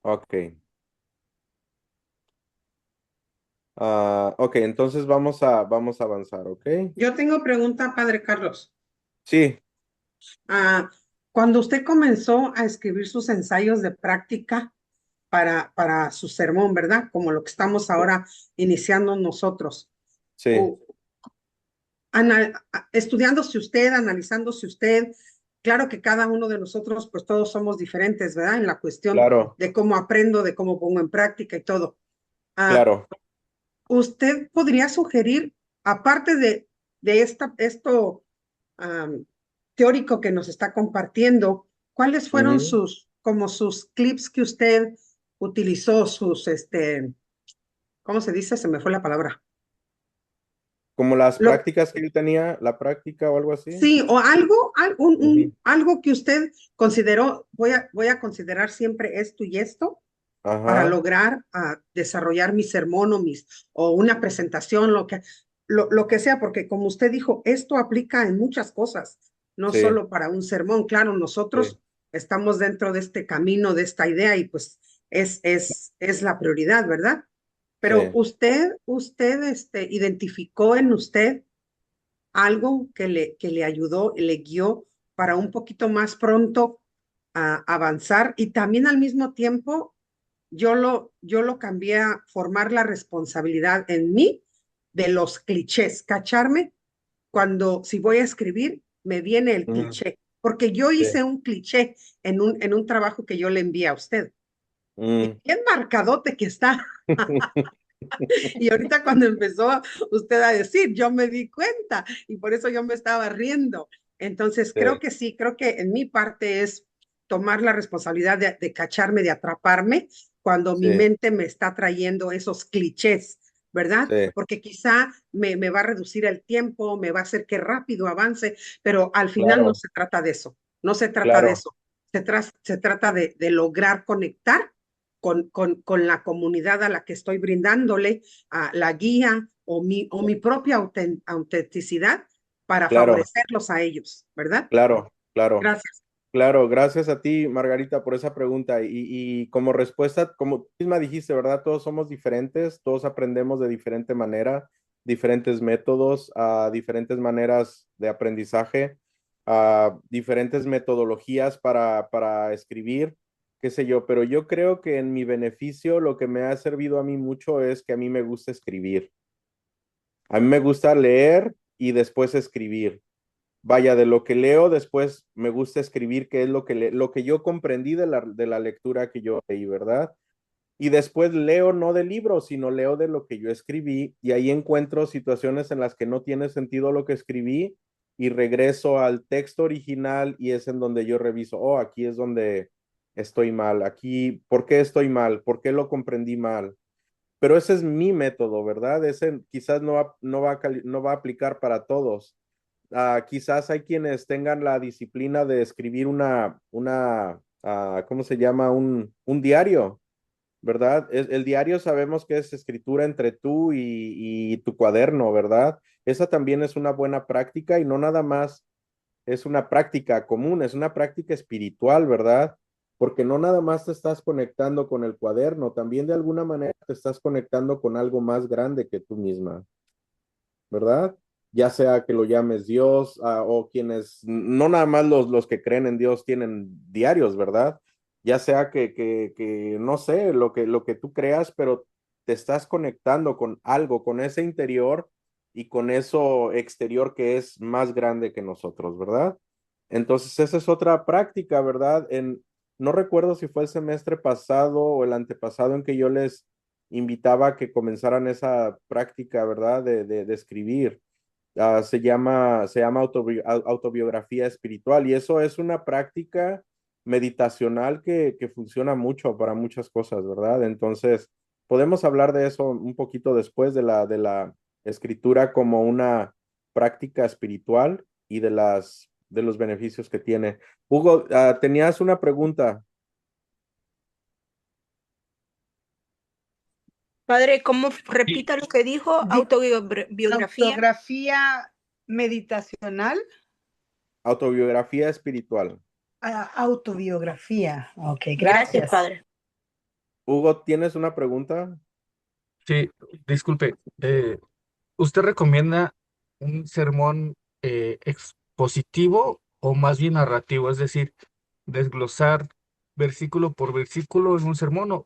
Ok. Ok, entonces vamos a avanzar, ¿ok? Yo tengo pregunta, Padre Carlos. Sí, Ah, cuando usted comenzó a escribir sus ensayos de práctica para su sermón, ¿verdad? Como lo que estamos ahora iniciando nosotros. sí, O, estudiándose usted, analizándose usted, claro que cada uno de nosotros, pues todos somos diferentes, ¿verdad? En la cuestión claro, de cómo aprendo, de cómo pongo en práctica y todo. Ah, claro. ¿Usted podría sugerir, aparte de esto am, teórico que nos está compartiendo, cuáles fueron Ujú. como sus clips que usted utilizó, ¿cómo se dice? Se me fue la palabra. Como las Lo, prácticas que yo tenía, la práctica o algo así. sí, o algo, Ujú. algo que usted consideró, voy a considerar siempre esto y esto para Ajá, lograr desarrollar mi sermón o una presentación, lo que sea, porque como usted dijo, esto aplica en muchas cosas, no sí, solo para un sermón. Claro, sí, nosotros estamos dentro de este camino, de esta idea, y pues es la prioridad, ¿verdad? Pero sí. usted identificó en usted algo que le ayudó, le guió para un poquito más pronto avanzar y también al mismo tiempo yo lo cambié a formar la responsabilidad en mí de los clichés, cacharme cuando si voy a escribir me viene el Ujú. cliché, porque yo Sí. hice un cliché en un trabajo que yo le envié a usted. Y Mm. bien marcadote que está. Y ahorita cuando empezó usted a decir, yo me di cuenta y por eso yo me estaba riendo. Entonces, creo Sí, que sí, creo que en mi parte es tomar la responsabilidad de cacharme, de atraparme cuando mi sí, mente me está trayendo esos clichés, ¿verdad? sí, Porque quizá me va a reducir el tiempo, me va a hacer que rápido avance, pero al final no claro, se trata de eso, no se trata de claro, eso, se trata de lograr conectar con la comunidad a la que estoy brindándole la guía o mi propia autenticidad para claro, favorecerlos a ellos, ¿verdad? claro, claro. Gracias. Claro, gracias a ti, Margarita, por esa pregunta. Y como respuesta, como tú misma dijiste, ¿verdad? Todos somos diferentes, todos aprendemos de diferente manera, diferentes métodos, diferentes maneras de aprendizaje, diferentes metodologías para escribir, qué sé yo. Pero yo creo que en mi beneficio lo que me ha servido a mí mucho es que a mí me gusta escribir. A mí me gusta leer y después escribir. Vaya, de lo que leo, después me gusta escribir qué es lo que yo comprendí de la lectura que yo leí, ¿verdad? Y después leo no del libro, sino leo de lo que yo escribí y ahí encuentro situaciones en las que no tiene sentido lo que escribí y regreso al texto original y es en donde yo reviso, oh, aquí es donde estoy mal, aquí, ¿por qué estoy mal? ¿Por qué lo comprendí mal? Pero ese es mi método, ¿verdad? Ese quizás no va a aplicar para todos. Quizás hay quienes tengan la disciplina de escribir ¿cómo se llama? Un diario, ¿verdad? El diario sabemos que es escritura entre tú y tu cuaderno, ¿verdad? Esa también es una buena práctica y no nada más es una práctica común, es una práctica espiritual, ¿verdad? Porque no nada más te estás conectando con el cuaderno, también de alguna manera te estás conectando con algo más grande que tú misma, ¿verdad? Ya sea que lo llames Dios, o quienes, no nada más los que creen en Dios tienen diarios, ¿verdad? Ya sea que no sé, lo que tú creas, pero te estás conectando con algo, con ese interior y con eso exterior que es más grande que nosotros, ¿verdad? Entonces, esa es otra práctica, ¿verdad? No recuerdo si fue el semestre pasado o el antepasado en que yo les invitaba a que comenzaran esa práctica, ¿verdad? De escribir. Se llama autobiografía espiritual y eso es una práctica meditacional que funciona mucho para muchas cosas, ¿verdad? Entonces, podemos hablar de eso un poquito después de la escritura como una práctica espiritual y de los beneficios que tiene. Hugo, tenías una pregunta. Padre, ¿cómo repita lo que dijo? Autobiografía. Autografía meditacional. Autobiografía espiritual. Autobiografía. Ok, Gracias, gracias. Padre. Hugo, ¿tienes una pregunta? Sí, disculpe, ¿usted recomienda un sermón expositivo o más bien narrativo? Es decir, desglosar versículo por versículo en un sermón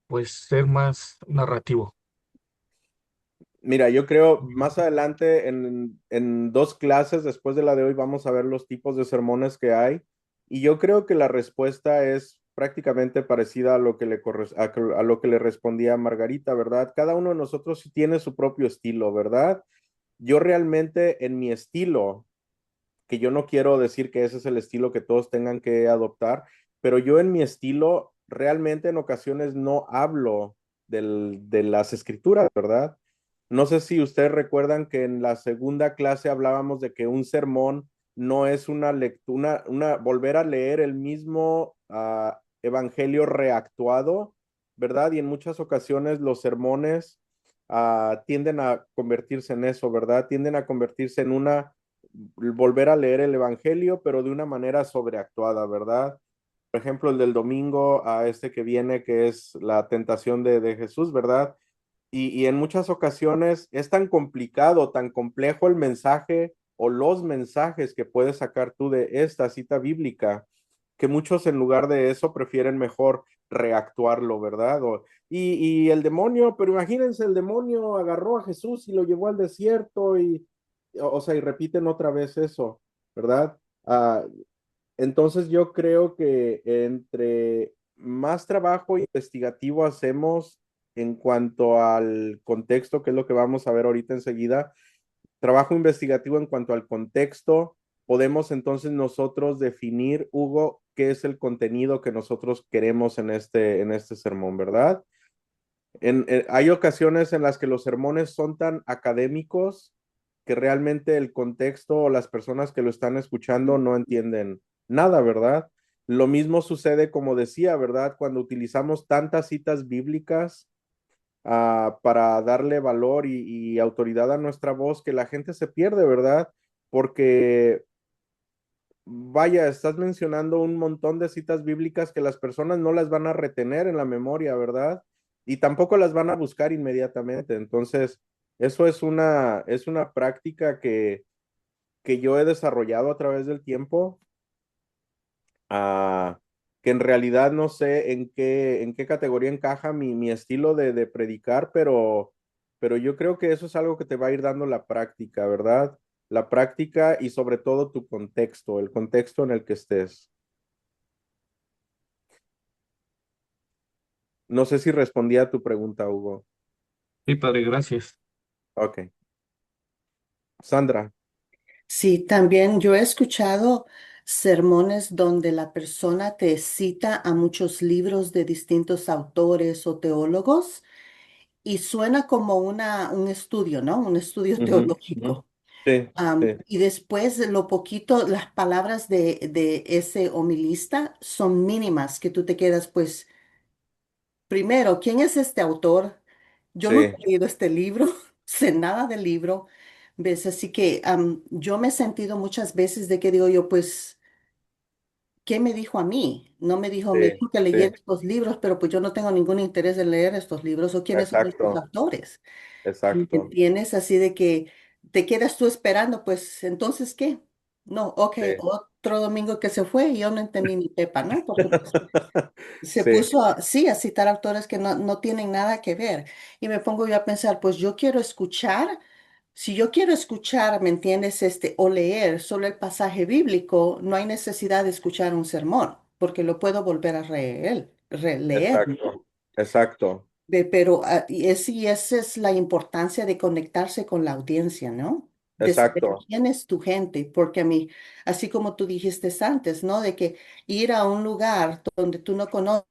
pues ser más narrativo. Mira, yo creo más adelante en dos clases después de la de hoy vamos a ver los tipos de sermones que hay y yo creo que la respuesta es prácticamente parecida a lo que a lo que le respondía Margarita, ¿verdad? Cada uno de nosotros sí tiene su propio estilo, ¿verdad? Yo realmente en mi estilo, que yo no quiero decir que ese es el estilo que todos tengan que adoptar, pero yo en mi estilo realmente en ocasiones no hablo de las escrituras, ¿verdad? No sé si ustedes recuerdan que en la segunda clase hablábamos de que un sermón no es una lectura, volver a leer el mismo evangelio reactuado, ¿verdad? Y en muchas ocasiones los sermones tienden a convertirse en eso, ¿verdad? Tienden a convertirse en volver a leer el evangelio, pero de una manera sobreactuada, ¿verdad? Por ejemplo, el del domingo a este que viene, que es la tentación de Jesús, ¿verdad? Y en muchas ocasiones es tan complicado, tan complejo el mensaje o los mensajes que puedes sacar tú de esta cita bíblica, que muchos en lugar de eso prefieren mejor reactuarlo, ¿verdad? Y el demonio, pero imagínense, el demonio agarró a Jesús y lo llevó al desierto o sea, y repiten otra vez eso, ¿verdad? Ah, entonces yo creo que entre más trabajo investigativo hacemos en cuanto al contexto, que es lo que vamos a ver ahorita enseguida, trabajo investigativo en cuanto al contexto, podemos entonces nosotros definir, Hugo, qué es el contenido que nosotros queremos en este sermón, ¿verdad? Hay ocasiones en las que los sermones son tan académicos que realmente el contexto o las personas que lo están escuchando no entienden nada, ¿verdad? Lo mismo sucede, como decía, ¿verdad? Cuando utilizamos tantas citas bíblicas para darle valor y autoridad a nuestra voz, que la gente se pierde, ¿verdad? Porque, vaya, estás mencionando un montón de citas bíblicas que las personas no las van a retener en la memoria, ¿verdad? Y tampoco las van a buscar inmediatamente. Entonces, eso es una práctica que yo he desarrollado a través del tiempo, ah, que en realidad no sé en qué categoría encaja mi estilo de predicar, pero yo creo que eso es algo que te va a ir dando la práctica, ¿verdad? La práctica y sobre todo tu contexto, el contexto en el que estés. No sé si respondí a tu pregunta, Hugo. Sí, padre, gracias. Ok. Sandra. Sí, también yo he escuchado sermones donde la persona te cita a muchos libros de distintos autores o teólogos y suena como un estudio, ¿no? Un estudio Ujú, ujú. teológico. Sí, sí, Y después lo poquito, las palabras de ese homilista son mínimas, que tú te quedas, pues, primero, ¿quién es este autor? Yo nunca sí, he leído este libro, sé nada del libro, ¿ves? Así que yo me he sentido muchas veces de que digo yo, pues, ¿qué me dijo a mí? No me dijo, me sí, dijo que leyera sí. estos libros, pero pues yo no tengo ningún interés en leer estos libros o quiénes son estos Exacto, autores. ¿Me exacto. entiendes? Así de que te quedas tú esperando, pues, ¿entonces qué? No, ok, Sí. otro domingo que se fue y yo no entendí ni pepa, ¿no? Porque pues, se Sí, puso, sí, a citar autores que no tienen nada que ver. Y me pongo yo a pensar, pues yo quiero escuchar, si yo quiero escuchar, ¿me entiendes? O leer solo el pasaje bíblico, no hay necesidad de escuchar un sermón, porque lo puedo volver a releer, ¿no? exacto, exacto, Pero y esa es la importancia de conectarse con la audiencia, ¿no? De saber exacto. quién es tu gente, porque a mí, así como tú dijiste antes, ¿no? De que ir a un lugar donde tú no conoces,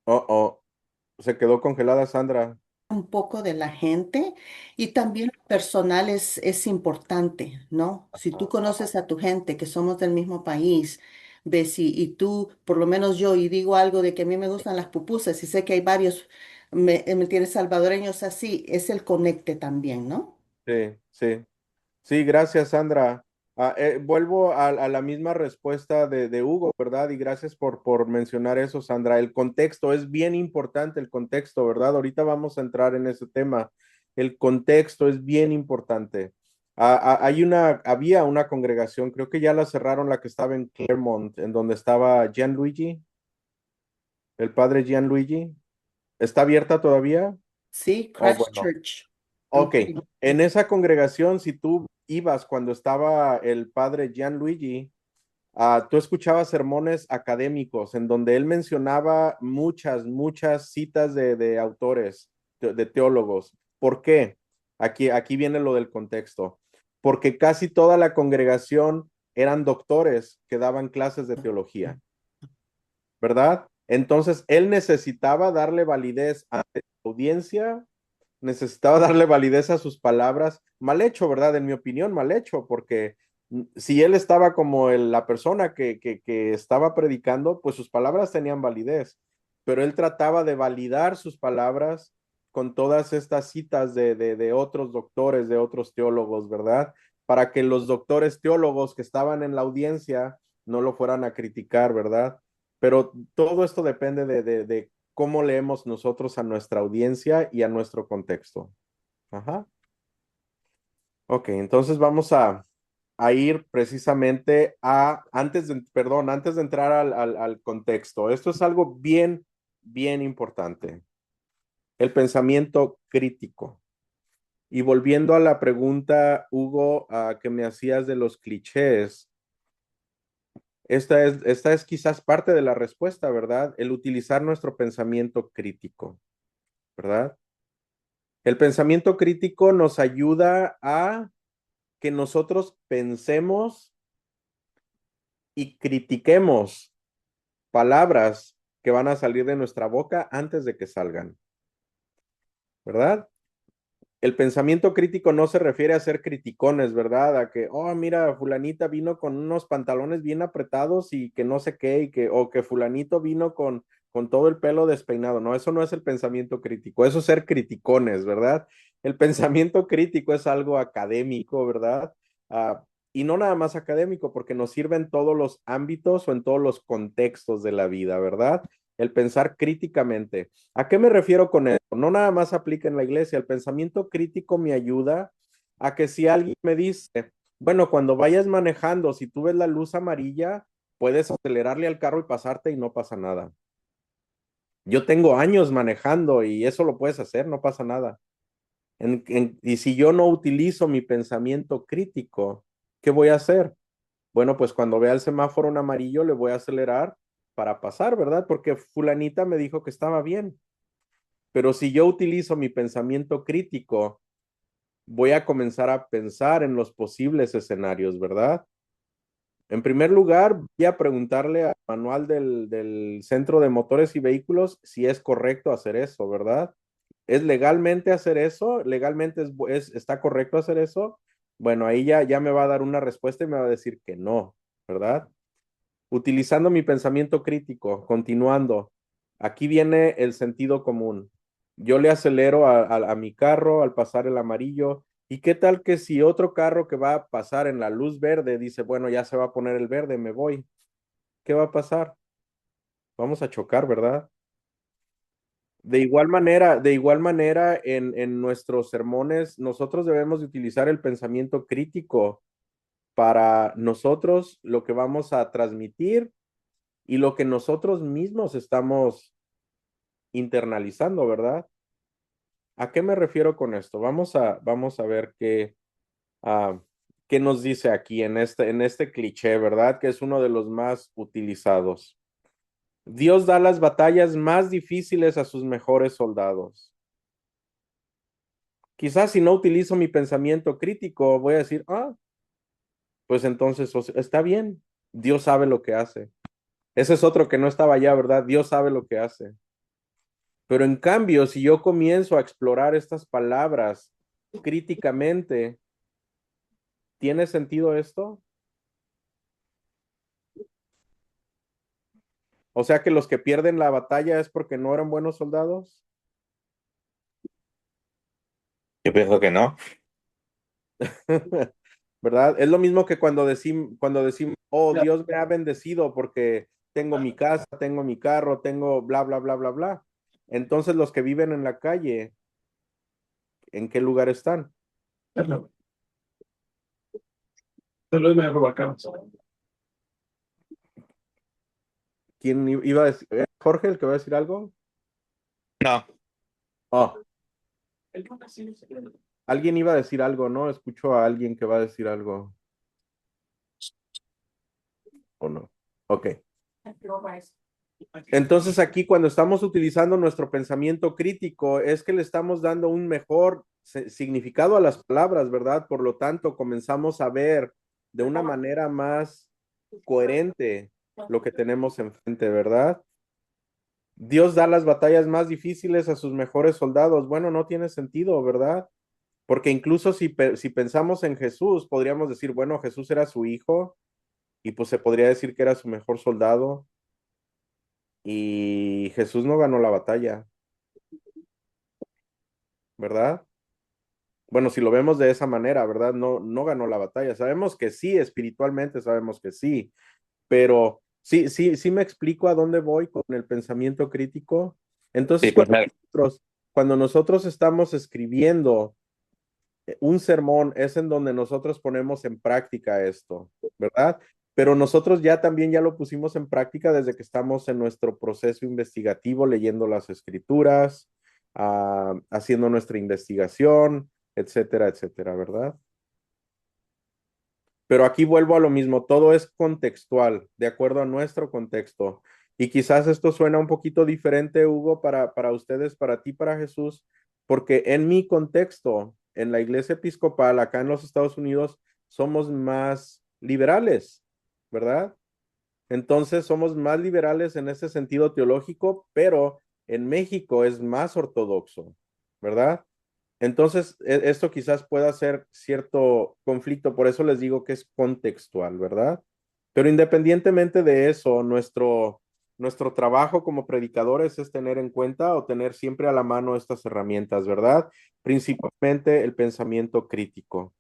Oh, oh, se quedó congelada Sandra. un poco de la gente y también lo personal es importante, ¿no? Si tú conoces a tu gente, que somos del mismo país, ves, y tú, por lo menos yo, y digo algo de que a mí me gustan las pupusas y sé que hay varios, me entiendes, salvadoreños así, es el conecte también, ¿no? Sí, sí. Sí, gracias, Sandra. Vuelvo a la misma respuesta de Hugo, ¿verdad? Y gracias por mencionar eso, Sandra. El contexto es bien importante, el contexto, ¿verdad? Ahorita vamos a entrar en ese tema. El contexto es bien importante. Había una congregación, creo que ya la cerraron, la que estaba en Claremont, en donde estaba Gianluigi, el padre Gianluigi. ¿Está abierta todavía? Sí, Oh, Christ bueno. Church. Ok, Ok. en esa congregación, si tú ibas cuando estaba el padre Gianluigi, tú escuchabas sermones académicos en donde él mencionaba muchas citas de autores, de teólogos. ¿Por qué? Aquí viene lo del contexto. Porque casi toda la congregación eran doctores que daban clases de teología, ¿verdad? Entonces, él necesitaba darle validez a la audiencia, necesitaba darle validez a sus palabras. Mal hecho, ¿verdad? En mi opinión, mal hecho, porque si él estaba como la persona que estaba predicando, pues sus palabras tenían validez, pero él trataba de validar sus palabras con todas estas citas de otros doctores, de otros teólogos, ¿verdad? Para que los doctores teólogos que estaban en la audiencia no lo fueran a criticar, ¿verdad? Pero todo esto depende de cómo leemos nosotros a nuestra audiencia y a nuestro contexto. Ajá. Ok, entonces vamos a ir precisamente antes de entrar al contexto. Esto es algo bien importante. El pensamiento crítico. Y volviendo a la pregunta, Hugo, que me hacías de los clichés, esta es quizás parte de la respuesta, ¿verdad? El utilizar nuestro pensamiento crítico, ¿verdad? El pensamiento crítico nos ayuda a que nosotros pensemos y critiquemos palabras que van a salir de nuestra boca antes de que salgan, ¿verdad? El pensamiento crítico no se refiere a ser criticones, ¿verdad? A que, oh, mira, fulanita vino con unos pantalones bien apretados y que no sé qué, o que fulanito vino con todo el pelo despeinado. No, eso no es el pensamiento crítico, eso es ser criticones, ¿verdad? El pensamiento crítico es algo académico, ¿verdad? Ah, y no nada más académico, porque nos sirve en todos los ámbitos o en todos los contextos de la vida, ¿verdad? El pensar críticamente. ¿A qué me refiero con eso? No nada más aplica en la iglesia. El pensamiento crítico me ayuda a que si alguien me dice, bueno, cuando vayas manejando, si tú ves la luz amarilla, puedes acelerarle al carro y pasarte y no pasa nada. Yo tengo años manejando y eso lo puedes hacer, no pasa nada. Y si yo no utilizo mi pensamiento crítico, ¿qué voy a hacer? Bueno, pues cuando vea el semáforo en amarillo, le voy a acelerar para pasar, ¿verdad? Porque fulanita me dijo que estaba bien. Pero si yo utilizo mi pensamiento crítico, voy a comenzar a pensar en los posibles escenarios, ¿verdad? En primer lugar, voy a preguntarle al manual del Centro de Motores y Vehículos si es correcto hacer eso, ¿verdad? ¿Es legalmente hacer eso? ¿Legalmente está correcto hacer eso? Bueno, ahí ya me va a dar una respuesta y me va a decir que no, ¿verdad? Utilizando mi pensamiento crítico, continuando, aquí viene el sentido común. Yo le acelero a mi carro al pasar el amarillo. ¿Y qué tal que si otro carro que va a pasar en la luz verde dice, bueno, ya se va a poner el verde, me voy? ¿Qué va a pasar? Vamos a chocar, ¿verdad? De igual manera en nuestros sermones, nosotros debemos de utilizar el pensamiento crítico para nosotros lo que vamos a transmitir y lo que nosotros mismos estamos internalizando, ¿verdad? ¿A qué me refiero con esto? Vamos a ver ah, qué nos dice aquí en este cliché, ¿verdad? Que es uno de los más utilizados. Dios da las batallas más difíciles a sus mejores soldados. Quizás si no utilizo mi pensamiento crítico, voy a decir, pues entonces está bien, Dios sabe lo que hace. Ese es otro que no estaba allá, ¿verdad? Dios sabe lo que hace. Pero en cambio, si yo comienzo a explorar estas palabras críticamente, ¿tiene sentido esto? O sea que los que pierden la batalla es porque no eran buenos soldados. Yo pienso que no. ¿verdad? Es lo mismo que cuando decimos, oh, Dios me ha bendecido porque tengo mi casa, tengo mi carro, tengo bla, bla, bla, bla, bla. Entonces los que viven en la calle, ¿en qué lugar están? ¿Quién iba a decir? ¿Jorge, el que va a decir algo? No, Oh, alguien iba a decir algo, ¿no? Escucho a alguien que va a decir algo, ¿o no? Ok. Entonces aquí cuando estamos utilizando nuestro pensamiento crítico es que le estamos dando un mejor significado a las palabras, ¿verdad? Por lo tanto, comenzamos a ver de una manera más coherente lo que tenemos enfrente, ¿verdad? Dios da las batallas más difíciles a sus mejores soldados. Bueno, no tiene sentido, ¿verdad? Porque incluso si pensamos en Jesús, podríamos decir, bueno, Jesús era su hijo y pues se podría decir que era su mejor soldado y Jesús no ganó la batalla, ¿verdad? Bueno, si lo vemos de esa manera, ¿verdad? No, no ganó la batalla. Sabemos que sí, espiritualmente sabemos que sí, pero sí, sí, sí me explico a dónde voy con el pensamiento crítico. sí, Entonces, pues claro. cuando nosotros estamos escribiendo un sermón, es en donde nosotros ponemos en práctica esto, ¿verdad? Pero nosotros ya también ya lo pusimos en práctica desde que estamos en nuestro proceso investigativo, leyendo las escrituras, haciendo nuestra investigación, etcétera, etcétera, ¿verdad? Pero aquí vuelvo a lo mismo, todo es contextual, de acuerdo a nuestro contexto. Y quizás esto suena un poquito diferente, Hugo, para ustedes, para ti, para Jesús, porque en mi contexto, en la iglesia episcopal, acá en los Estados Unidos, somos más liberales, ¿verdad? Entonces somos más liberales en ese sentido teológico, pero en México es más ortodoxo, ¿verdad? Entonces, esto quizás pueda ser cierto conflicto, por eso les digo que es contextual, ¿verdad? Pero independientemente de eso, nuestro trabajo como predicadores es tener en cuenta o tener siempre a la mano estas herramientas, ¿verdad? Principalmente el pensamiento crítico.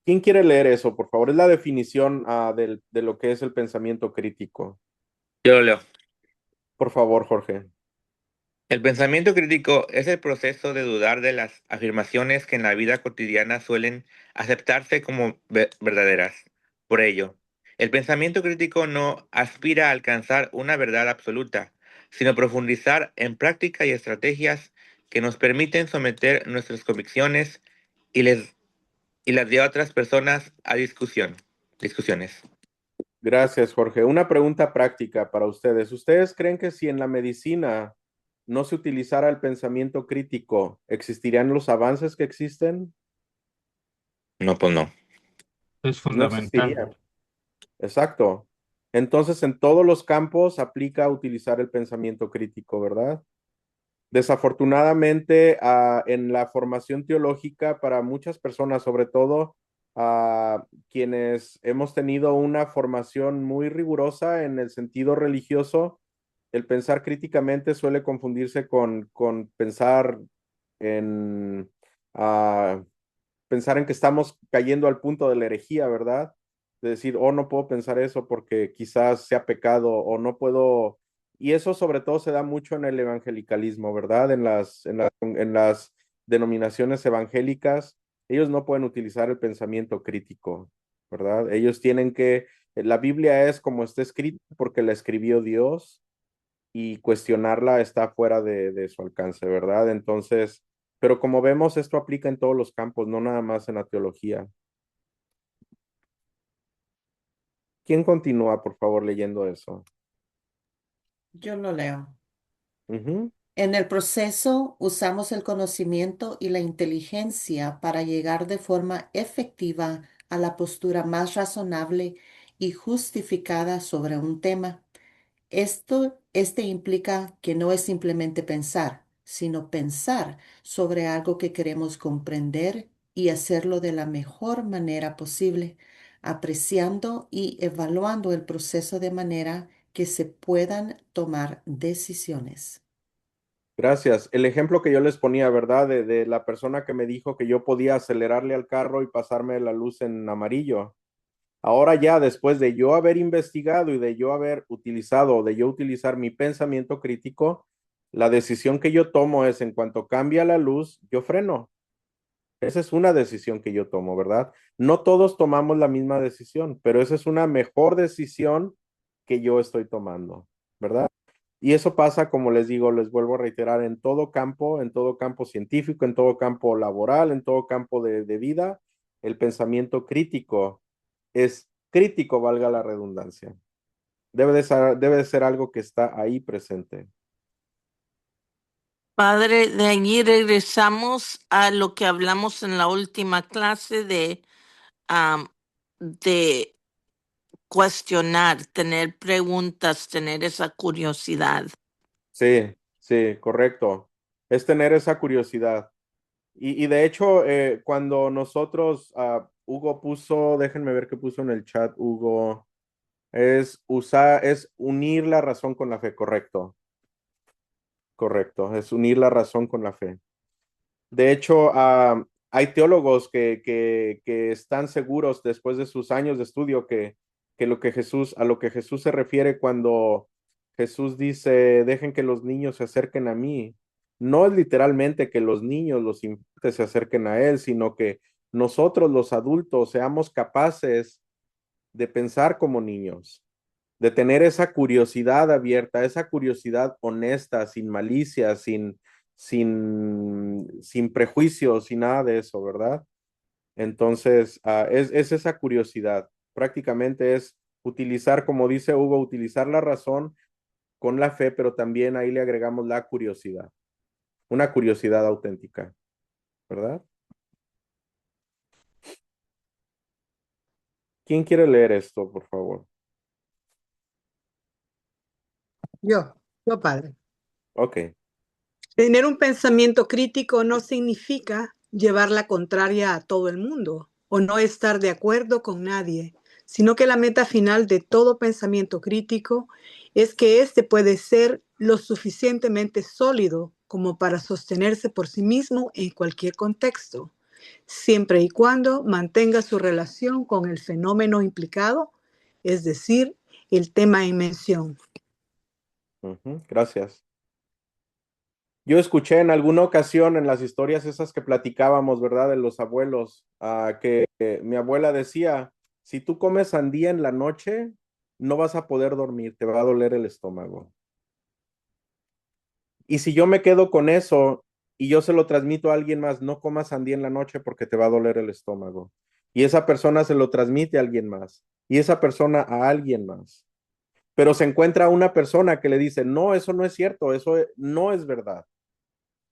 ¿Quién quiere leer eso, por favor? Es la definición de lo que es el pensamiento crítico. Yo lo leo. Por favor, Jorge. El pensamiento crítico es el proceso de dudar de las afirmaciones que en la vida cotidiana suelen aceptarse como verdaderas. Por ello, el pensamiento crítico no aspira a alcanzar una verdad absoluta, sino profundizar en prácticas y estrategias que nos permiten someter nuestras convicciones y, y las de otras personas a discusiones. Gracias, Jorge. Una pregunta práctica para ustedes. ¿Ustedes creen que si en la medicina no se utilizara el pensamiento crítico, existirían los avances que existen? No, pues no. Es No fundamental. existirían. Exacto. Entonces, en todos los campos aplica utilizar el pensamiento crítico, ¿verdad? Desafortunadamente, en la formación teológica, para muchas personas, sobre todo quienes hemos tenido una formación muy rigurosa en el sentido religioso, el pensar críticamente suele confundirse con pensar en, ah, pensar en que estamos cayendo al punto de la herejía, ¿verdad? De decir, oh, no puedo pensar eso porque quizás sea pecado o no puedo. Y eso sobre todo se da mucho en el evangelicalismo, ¿verdad? En las denominaciones evangélicas, ellos no pueden utilizar el pensamiento crítico, ¿verdad? Ellos tienen que, la Biblia es como está escrita porque la escribió Dios y cuestionarla está fuera de su alcance, ¿verdad? Entonces, pero como vemos, esto aplica en todos los campos, no nada más en la teología. ¿Quién continúa, por favor, leyendo eso? Yo lo leo. Ujú. En el proceso usamos el conocimiento y la inteligencia para llegar de forma efectiva a la postura más razonable y justificada sobre un tema. Este implica que no es simplemente pensar, sino pensar sobre algo que queremos comprender y hacerlo de la mejor manera posible, apreciando y evaluando el proceso de manera que se puedan tomar decisiones. Gracias. El ejemplo que yo les ponía, ¿verdad? De la persona que me dijo que yo podía acelerarle al carro y pasarme la luz en amarillo. Ahora ya, después de yo haber investigado y de yo haber utilizado, de yo utilizar mi pensamiento crítico, la decisión que yo tomo es en cuanto cambia la luz, yo freno. Esa es una decisión que yo tomo, ¿verdad? No todos tomamos la misma decisión, pero esa es una mejor decisión que yo estoy tomando, ¿verdad? Y eso pasa, como les digo, les vuelvo a reiterar, en todo campo científico, en todo campo laboral, en todo campo de vida, el pensamiento crítico es crítico, valga la redundancia. Debe de ser algo que está ahí presente. Padre, de allí regresamos a lo que hablamos en la última clase am, de cuestionar, tener preguntas, tener esa curiosidad. Sí, sí, correcto. Es tener esa curiosidad. Y de hecho, cuando nosotros, Hugo puso, déjenme ver qué puso en el chat, Hugo, es unir la razón con la fe, correcto, correcto, es unir la razón con la fe. De hecho, hay teólogos que están seguros después de sus años de estudio que a lo que Jesús se refiere cuando Jesús dice, dejen que los niños se acerquen a mí. No es literalmente que los niños, los infantes se acerquen a Él, sino que nosotros los adultos seamos capaces de pensar como niños, de tener esa curiosidad abierta, esa curiosidad honesta, sin malicia, sin prejuicios, sin nada de eso, ¿verdad? Entonces, es esa curiosidad. Prácticamente es utilizar, como dice Hugo, utilizar la razón con la fe, pero también ahí le agregamos la curiosidad, una curiosidad auténtica, ¿verdad? ¿Quién quiere leer esto, por favor? Yo, padre. Ok. Tener un pensamiento crítico no significa llevar la contraria a todo el mundo o no estar de acuerdo con nadie, sino que la meta final de todo pensamiento crítico es que éste puede ser lo suficientemente sólido como para sostenerse por sí mismo en cualquier contexto, siempre y cuando mantenga su relación con el fenómeno implicado, es decir, el tema en mención. Gracias. Yo escuché en alguna ocasión en las historias esas que platicábamos, ¿verdad? De los abuelos, que mi abuela decía, si tú comes sandía en la noche, no vas a poder dormir, te va a doler el estómago. Y si yo me quedo con eso y yo se lo transmito a alguien más, no comas sandía en la noche porque te va a doler el estómago. Y esa persona se lo transmite a alguien más. Y esa persona a alguien más. Pero se encuentra una persona que le dice, no, eso no es cierto, eso no es verdad.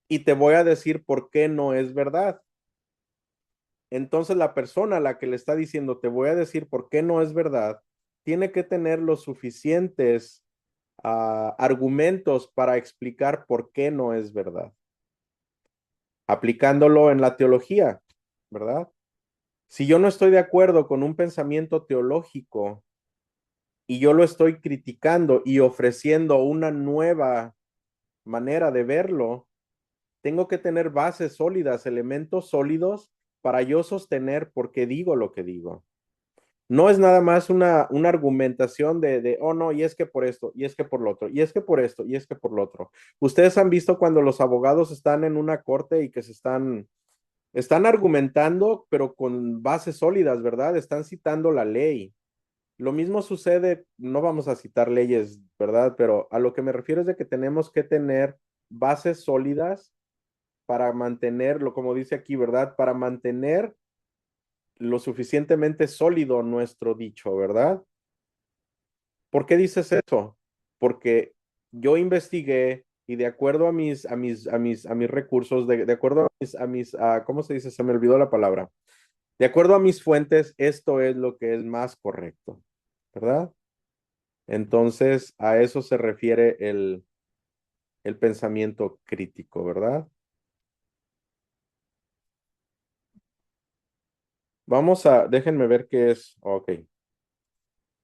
Y te voy a decir por qué no es verdad. Entonces la persona a la que le está diciendo, te voy a decir por qué no es verdad, tiene que tener los suficientes argumentos para explicar por qué no es verdad. Aplicándolo en la teología, ¿verdad? Si yo no estoy de acuerdo con un pensamiento teológico y yo lo estoy criticando y ofreciendo una nueva manera de verlo, tengo que tener bases sólidas, elementos sólidos para yo sostener por qué digo lo que digo. No es nada más una argumentación oh no, y es que por esto, y es que por lo otro, y es que por esto, y es que por lo otro. Ustedes han visto cuando los abogados están en una corte y que están argumentando, pero con bases sólidas, ¿verdad? Están citando la ley. Lo mismo sucede, no vamos a citar leyes, ¿verdad? Pero a lo que me refiero es de que tenemos que tener bases sólidas para mantenerlo, como dice aquí, ¿verdad? Para mantener lo suficientemente sólido nuestro dicho, ¿verdad? ¿Por qué dices eso? Porque yo investigué y de acuerdo a mis recursos, de acuerdo ¿cómo se dice? Se me olvidó la palabra. De acuerdo a mis fuentes, esto es lo que es más correcto, ¿verdad? Entonces, a eso se refiere el pensamiento crítico, ¿verdad? Déjenme ver qué es. Ok.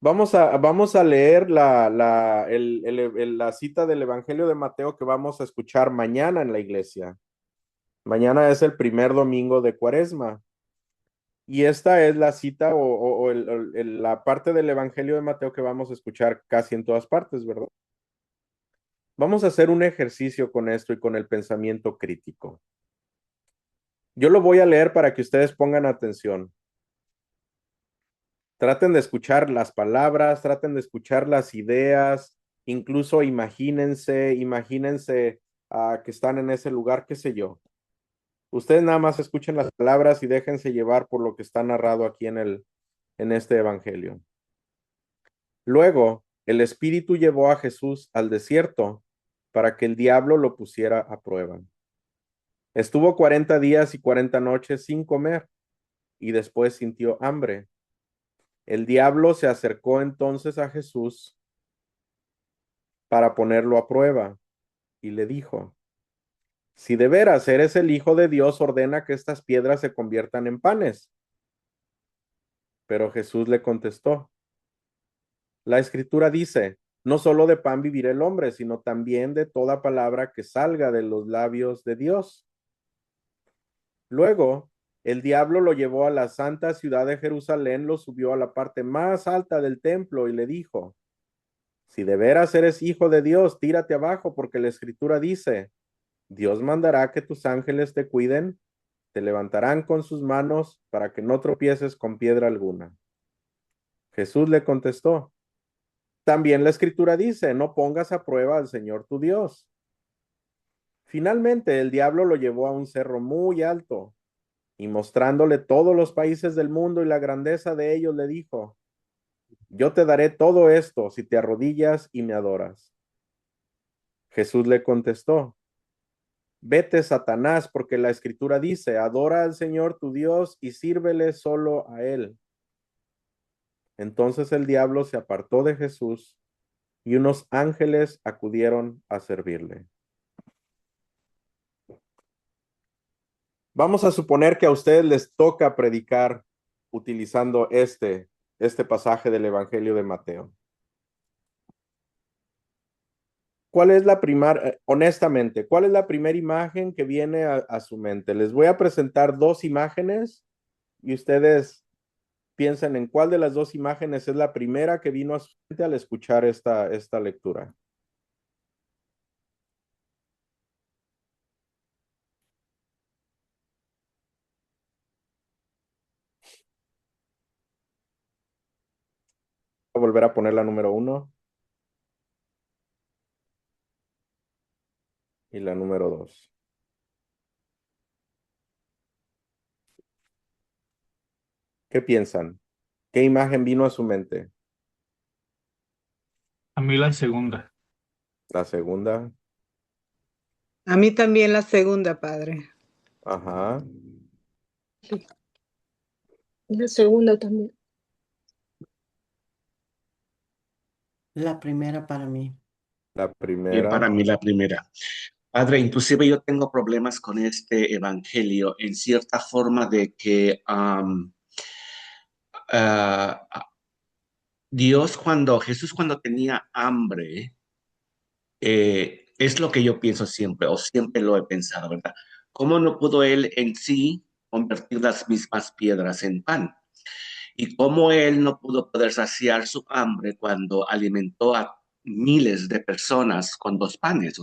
Vamos a leer la cita del Evangelio de Mateo que vamos a escuchar mañana en la iglesia. Mañana es el primer domingo de Cuaresma. Y esta es la cita o la parte del Evangelio de Mateo que vamos a escuchar casi en todas partes, ¿verdad? Vamos a hacer un ejercicio con esto y con el pensamiento crítico. Yo lo voy a leer para que ustedes pongan atención. Traten de escuchar las palabras, traten de escuchar las ideas, incluso imagínense que están en ese lugar, qué sé yo. Ustedes nada más escuchen las palabras y déjense llevar por lo que está narrado aquí en este evangelio. Luego, el Espíritu llevó a Jesús al desierto para que el diablo lo pusiera a prueba. Estuvo 40 días y 40 noches sin comer y después sintió hambre. El diablo se acercó entonces a Jesús para ponerlo a prueba y le dijo: si de veras eres el Hijo de Dios, ordena que estas piedras se conviertan en panes. Pero Jesús le contestó: la Escritura dice, no solo de pan vivirá el hombre, sino también de toda palabra que salga de los labios de Dios. Luego, el diablo lo llevó a la santa ciudad de Jerusalén, lo subió a la parte más alta del templo y le dijo: si de veras eres hijo de Dios, tírate abajo, porque la Escritura dice, Dios mandará que tus ángeles te cuiden, te levantarán con sus manos para que no tropieces con piedra alguna. Jesús le contestó: también la Escritura dice, no pongas a prueba al Señor tu Dios. Finalmente, el diablo lo llevó a un cerro muy alto y mostrándole todos los países del mundo y la grandeza de ellos, le dijo: yo te daré todo esto si te arrodillas y me adoras. Jesús le contestó: vete, Satanás, porque la Escritura dice, adora al Señor tu Dios y sírvele solo a Él. Entonces el diablo se apartó de Jesús y unos ángeles acudieron a servirle. Vamos a suponer que a ustedes les toca predicar utilizando este pasaje del Evangelio de Mateo. ¿Cuál es honestamente, cuál es la primera imagen que viene a su mente? Les voy a presentar dos imágenes y ustedes piensen en cuál de las dos imágenes es la primera que vino a su mente al escuchar esta lectura. Voy a volver a poner la número 1 y la número 2. ¿Qué piensan? ¿Qué imagen vino a su mente? A mí la segunda. La segunda. A mí también la segunda, padre. Ajá. La segunda también. La primera para mí. La Bien, primera. para mí la primera. Padre, inclusive yo tengo problemas con este evangelio en cierta forma de que Jesús cuando tenía hambre, es lo que yo pienso siempre, o siempre lo he pensado, ¿verdad? ¿Cómo no pudo él en sí convertir las mismas piedras en pan? Y cómo él no pudo poder saciar su hambre cuando alimentó a miles de personas con 2 panes,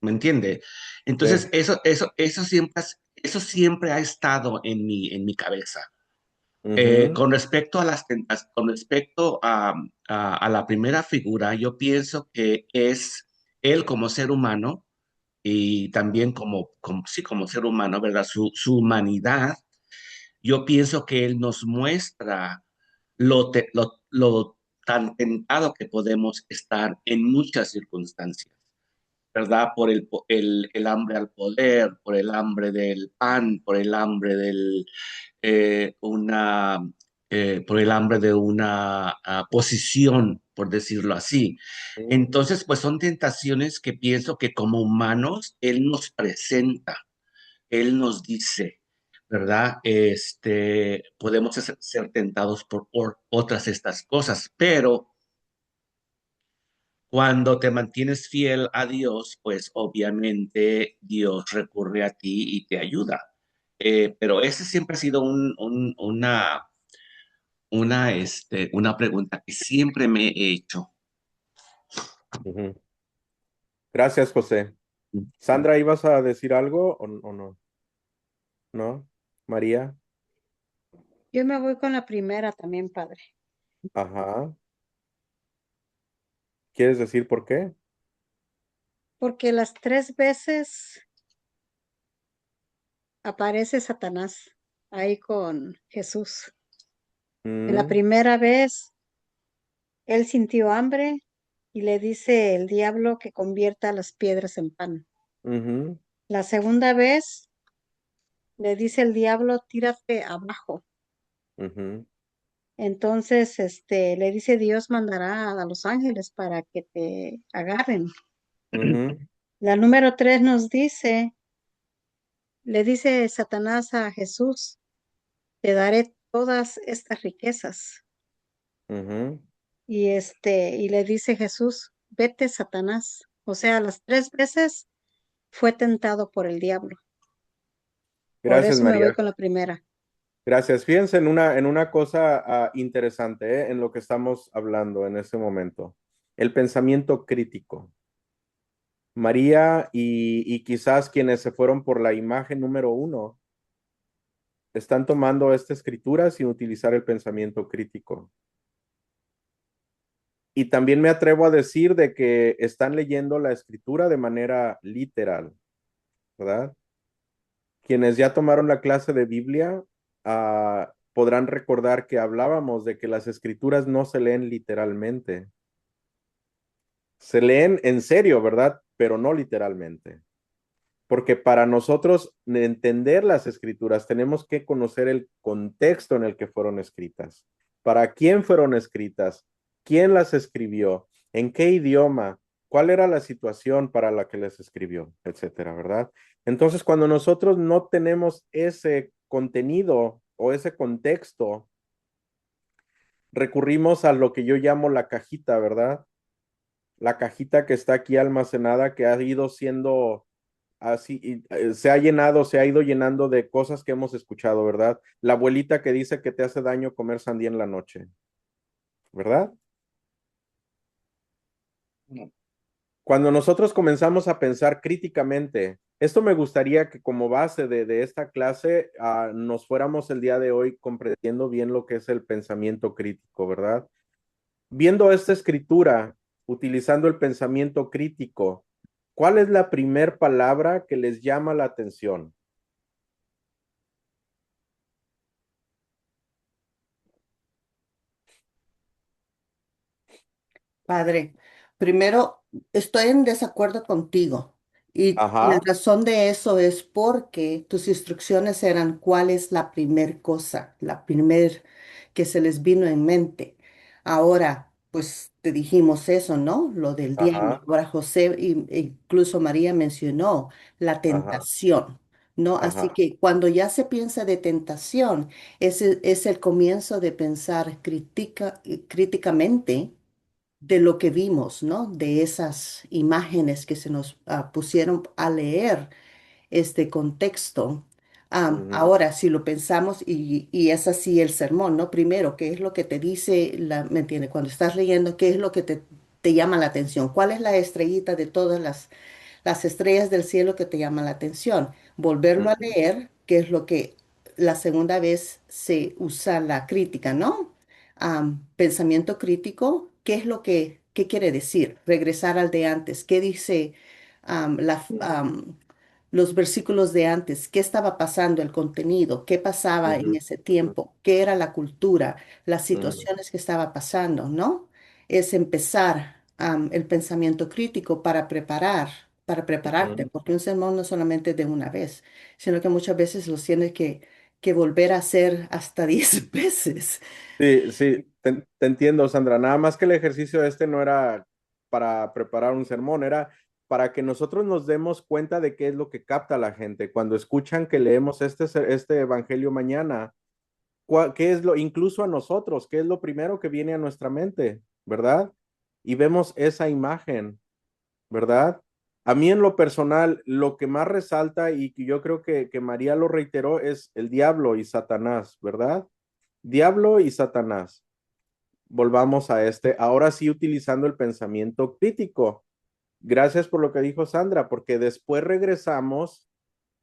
¿me entiende? Entonces, Sí. eso siempre ha estado en mi cabeza. Ujú. Con respecto a con respecto a la primera figura, yo pienso que es él como ser humano y también sí, como ser humano, ¿verdad? Su humanidad. Yo pienso que él nos muestra lo tan tentado que podemos estar en muchas circunstancias, ¿verdad? Por el hambre al poder, por el hambre del pan, por el hambre eh, una, por el hambre de una posición, por decirlo así. Entonces, pues son tentaciones que pienso que como humanos Él nos presenta, Él nos dice, ¿verdad? Podemos ser tentados por otras estas cosas, pero cuando te mantienes fiel a Dios, pues obviamente Dios recurre a ti y te ayuda. Pero ese siempre ha sido una pregunta que siempre me he hecho. Ujú. Gracias, José. Sandra, ¿ibas a decir algo o no? ¿No? María. Yo me voy con la primera también, padre, Ajá. ¿Quieres decir por qué? porque las 3 veces aparece Satanás ahí con Jesús. En la Mm, primera vez, él sintió hambre y le dice el diablo que convierta las piedras en pan. ujú, La segunda vez, le dice el diablo, tírate abajo. ujú, Entonces, le dice Dios mandará a los ángeles para que te agarren. ujú, La número 3 nos dice, le dice Satanás a Jesús, te daré todas estas riquezas. ujú. Y le dice Jesús, vete, Satanás. O sea, las 3 veces fue tentado por el diablo. Por Gracias, eso me voy María. con la primera. Gracias. Fíjense en una cosa interesante, en lo que estamos hablando en este momento. El pensamiento crítico. María y quizás quienes se fueron por la imagen número 1 están tomando esta escritura sin utilizar el pensamiento crítico. Y también me atrevo a decir de que están leyendo la escritura de manera literal, ¿verdad? Quienes ya tomaron la clase de Biblia podrán recordar que hablábamos de que las escrituras no se leen literalmente. Se leen en serio, ¿verdad? Pero no literalmente. Porque para nosotros entender las escrituras tenemos que conocer el contexto en el que fueron escritas, para quién fueron escritas, quién las escribió, en qué idioma, cuál era la situación para la que les escribió, etcétera, ¿verdad? Entonces, cuando nosotros no tenemos ese contenido o ese contexto, recurrimos a lo que yo llamo la cajita, ¿verdad? La cajita que está aquí almacenada, que ha ido siendo así, se ha llenado, se ha ido llenando de cosas que hemos escuchado, ¿verdad? La abuelita que dice que te hace daño comer sandía en la noche, ¿verdad? Cuando nosotros comenzamos a pensar críticamente, esto me gustaría que como base de esta clase nos fuéramos el día de hoy comprendiendo bien lo que es el pensamiento crítico, ¿verdad? Viendo esta escritura, utilizando el pensamiento crítico, ¿cuál es la primer palabra que les llama la atención? Padre, primero estoy en desacuerdo contigo y la Ajá, razón de eso es porque tus instrucciones eran cuál es la primer cosa, la primer que se les vino en mente. Ahora, pues te dijimos eso, ¿no? Lo del diablo. ajá, Ahora José e incluso María mencionó la ajá, tentación, ¿no? Así ajá. que cuando ya se piensa de tentación, ese es el comienzo de pensar críticamente de lo que vimos, ¿no? De esas imágenes que se nos pusieron a leer este contexto. Ujú, Ahora, si lo pensamos, y es así el sermón, ¿no? Primero, ¿qué es lo que te dice, ¿me entiendes? Cuando estás leyendo, ¿qué es lo que te llama la atención? ¿Cuál es la estrellita de todas las estrellas del cielo que te llaman la atención? Volverlo a ujú, leer, que es lo que la segunda vez se usa la crítica, ¿no? Pensamiento crítico, ¿qué es lo qué quiere decir? Regresar al de antes, ¿qué dice los versículos de antes? ¿Qué estaba pasando, el contenido? ¿Qué pasaba en ujú, ese tiempo? ¿Qué era la cultura? Las ujú, situaciones que estaba pasando, ¿no? Es empezar el pensamiento crítico para prepararte, ujú. porque un sermón no solamente de una vez, sino que muchas veces los tienes que volver a hacer hasta 10 veces. Sí, sí, te entiendo, Sandra. Nada más que el ejercicio este no era para preparar un sermón, era para que nosotros nos demos cuenta de qué es lo que capta la gente. Cuando escuchan que leemos este evangelio mañana, ¿qué es lo, incluso a nosotros, qué es lo primero que viene a nuestra mente, ¿verdad? Y vemos esa imagen, ¿verdad? A mí en lo personal, lo que más resalta y que yo creo que María lo reiteró es el diablo y Satanás, ¿verdad? Diablo y Satanás. Volvamos a ahora sí utilizando el pensamiento crítico. Gracias por lo que dijo Sandra, porque después regresamos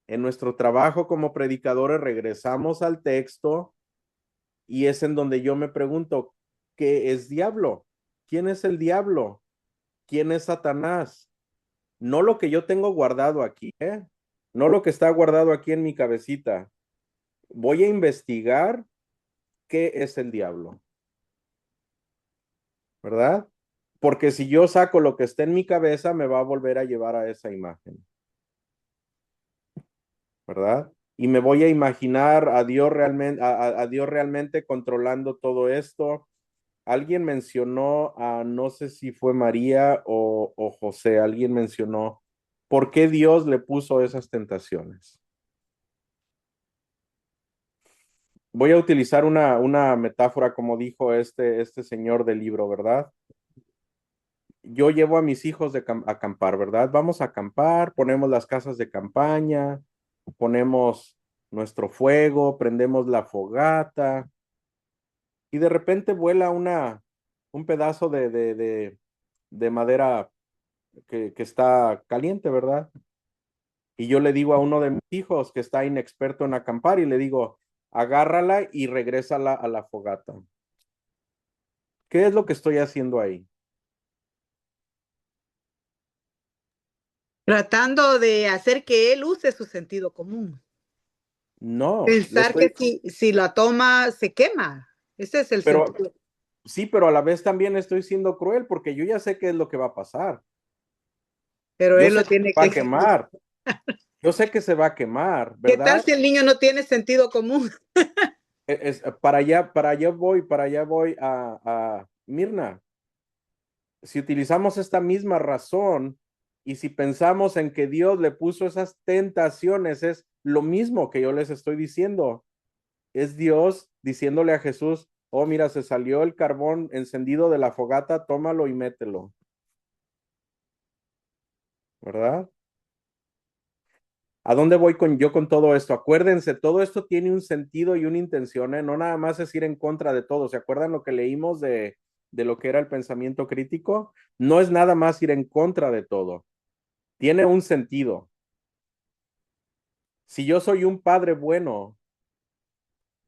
en nuestro trabajo como predicadores, regresamos al texto y es en donde yo me pregunto, ¿qué es diablo? ¿Quién es el diablo? ¿Quién es Satanás? No lo que yo tengo guardado aquí, ¿eh? No lo que está guardado aquí en mi cabecita. Voy a investigar qué es el diablo, ¿verdad? Porque si yo saco lo que está en mi cabeza, me va a volver a llevar a esa imagen, ¿verdad? Y me voy a imaginar a Dios realmente, a Dios realmente controlando todo esto. Alguien mencionó, no sé si fue María o José, alguien mencionó, ¿por qué Dios le puso esas tentaciones? Voy a utilizar una metáfora como dijo este señor del libro, ¿verdad? Yo llevo a mis hijos a acampar, ¿verdad? Vamos a acampar, ponemos las casas de campaña, ponemos nuestro fuego, prendemos la fogata y de repente vuela un pedazo de madera que está caliente, ¿verdad? Y yo le digo a uno de mis hijos que está inexperto en acampar y le digo, agárrala y regrésala a la fogata. ¿Qué es lo que estoy haciendo ahí? Tratando de hacer que él use su sentido común. No, Pensar que si la toma, se quema. Ese es el pero sentido. sí, pero a la vez también estoy siendo cruel porque yo ya sé qué es lo que va a pasar. Pero Yo él sé lo que se tiene va que a quemar. Yo sé que se va a quemar, ¿Qué tal ¿verdad? si el niño no tiene sentido común? Para allá voy a Mirna. Si utilizamos esta misma razón y si pensamos en que Dios le puso esas tentaciones, es lo mismo que yo les estoy diciendo. Es Dios diciéndole a Jesús, oh, mira, se salió el carbón encendido de la fogata, tómalo y mételo. ¿Verdad? ¿A dónde voy yo con todo esto? Acuérdense, todo esto tiene un sentido y una intención, ¿eh? No nada más es ir en contra de todo. ¿Se acuerdan lo que leímos de lo que era el pensamiento crítico? No es nada más ir en contra de todo. Tiene un sentido. Si yo soy un padre bueno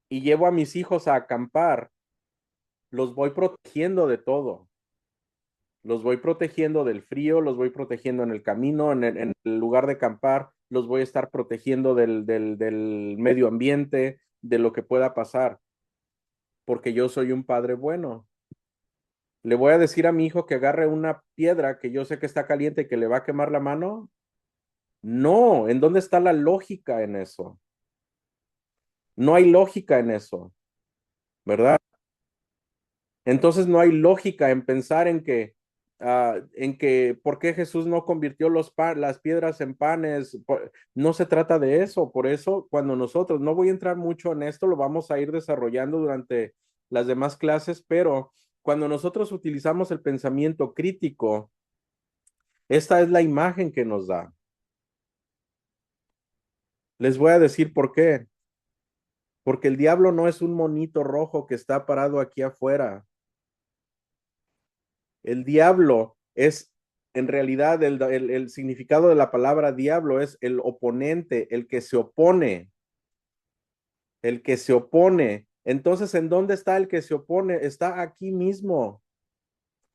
y llevo a mis hijos a acampar, los voy protegiendo de todo. Los voy protegiendo del frío, los voy protegiendo en el camino, en el lugar de acampar, los voy a estar protegiendo del medio ambiente, de lo que pueda pasar, porque yo soy un padre bueno. ¿Le voy a decir a mi hijo que agarre una piedra que yo sé que está caliente y que le va a quemar la mano? No, ¿en dónde está la lógica en eso? No hay lógica en eso, ¿verdad? Entonces no hay lógica en pensar en que por qué Jesús no convirtió las piedras en panes. No se trata de eso. Por eso, cuando nosotros, no voy a entrar mucho en esto, lo vamos a ir desarrollando durante las demás clases, pero cuando nosotros utilizamos el pensamiento crítico, esta es la imagen que nos da. Les voy a decir por qué. Porque el diablo no es un monito rojo que está parado aquí afuera. El diablo es, en realidad, el significado de la palabra diablo es el oponente, el que se opone, el que se opone. Entonces, ¿en dónde está el que se opone? Está aquí mismo.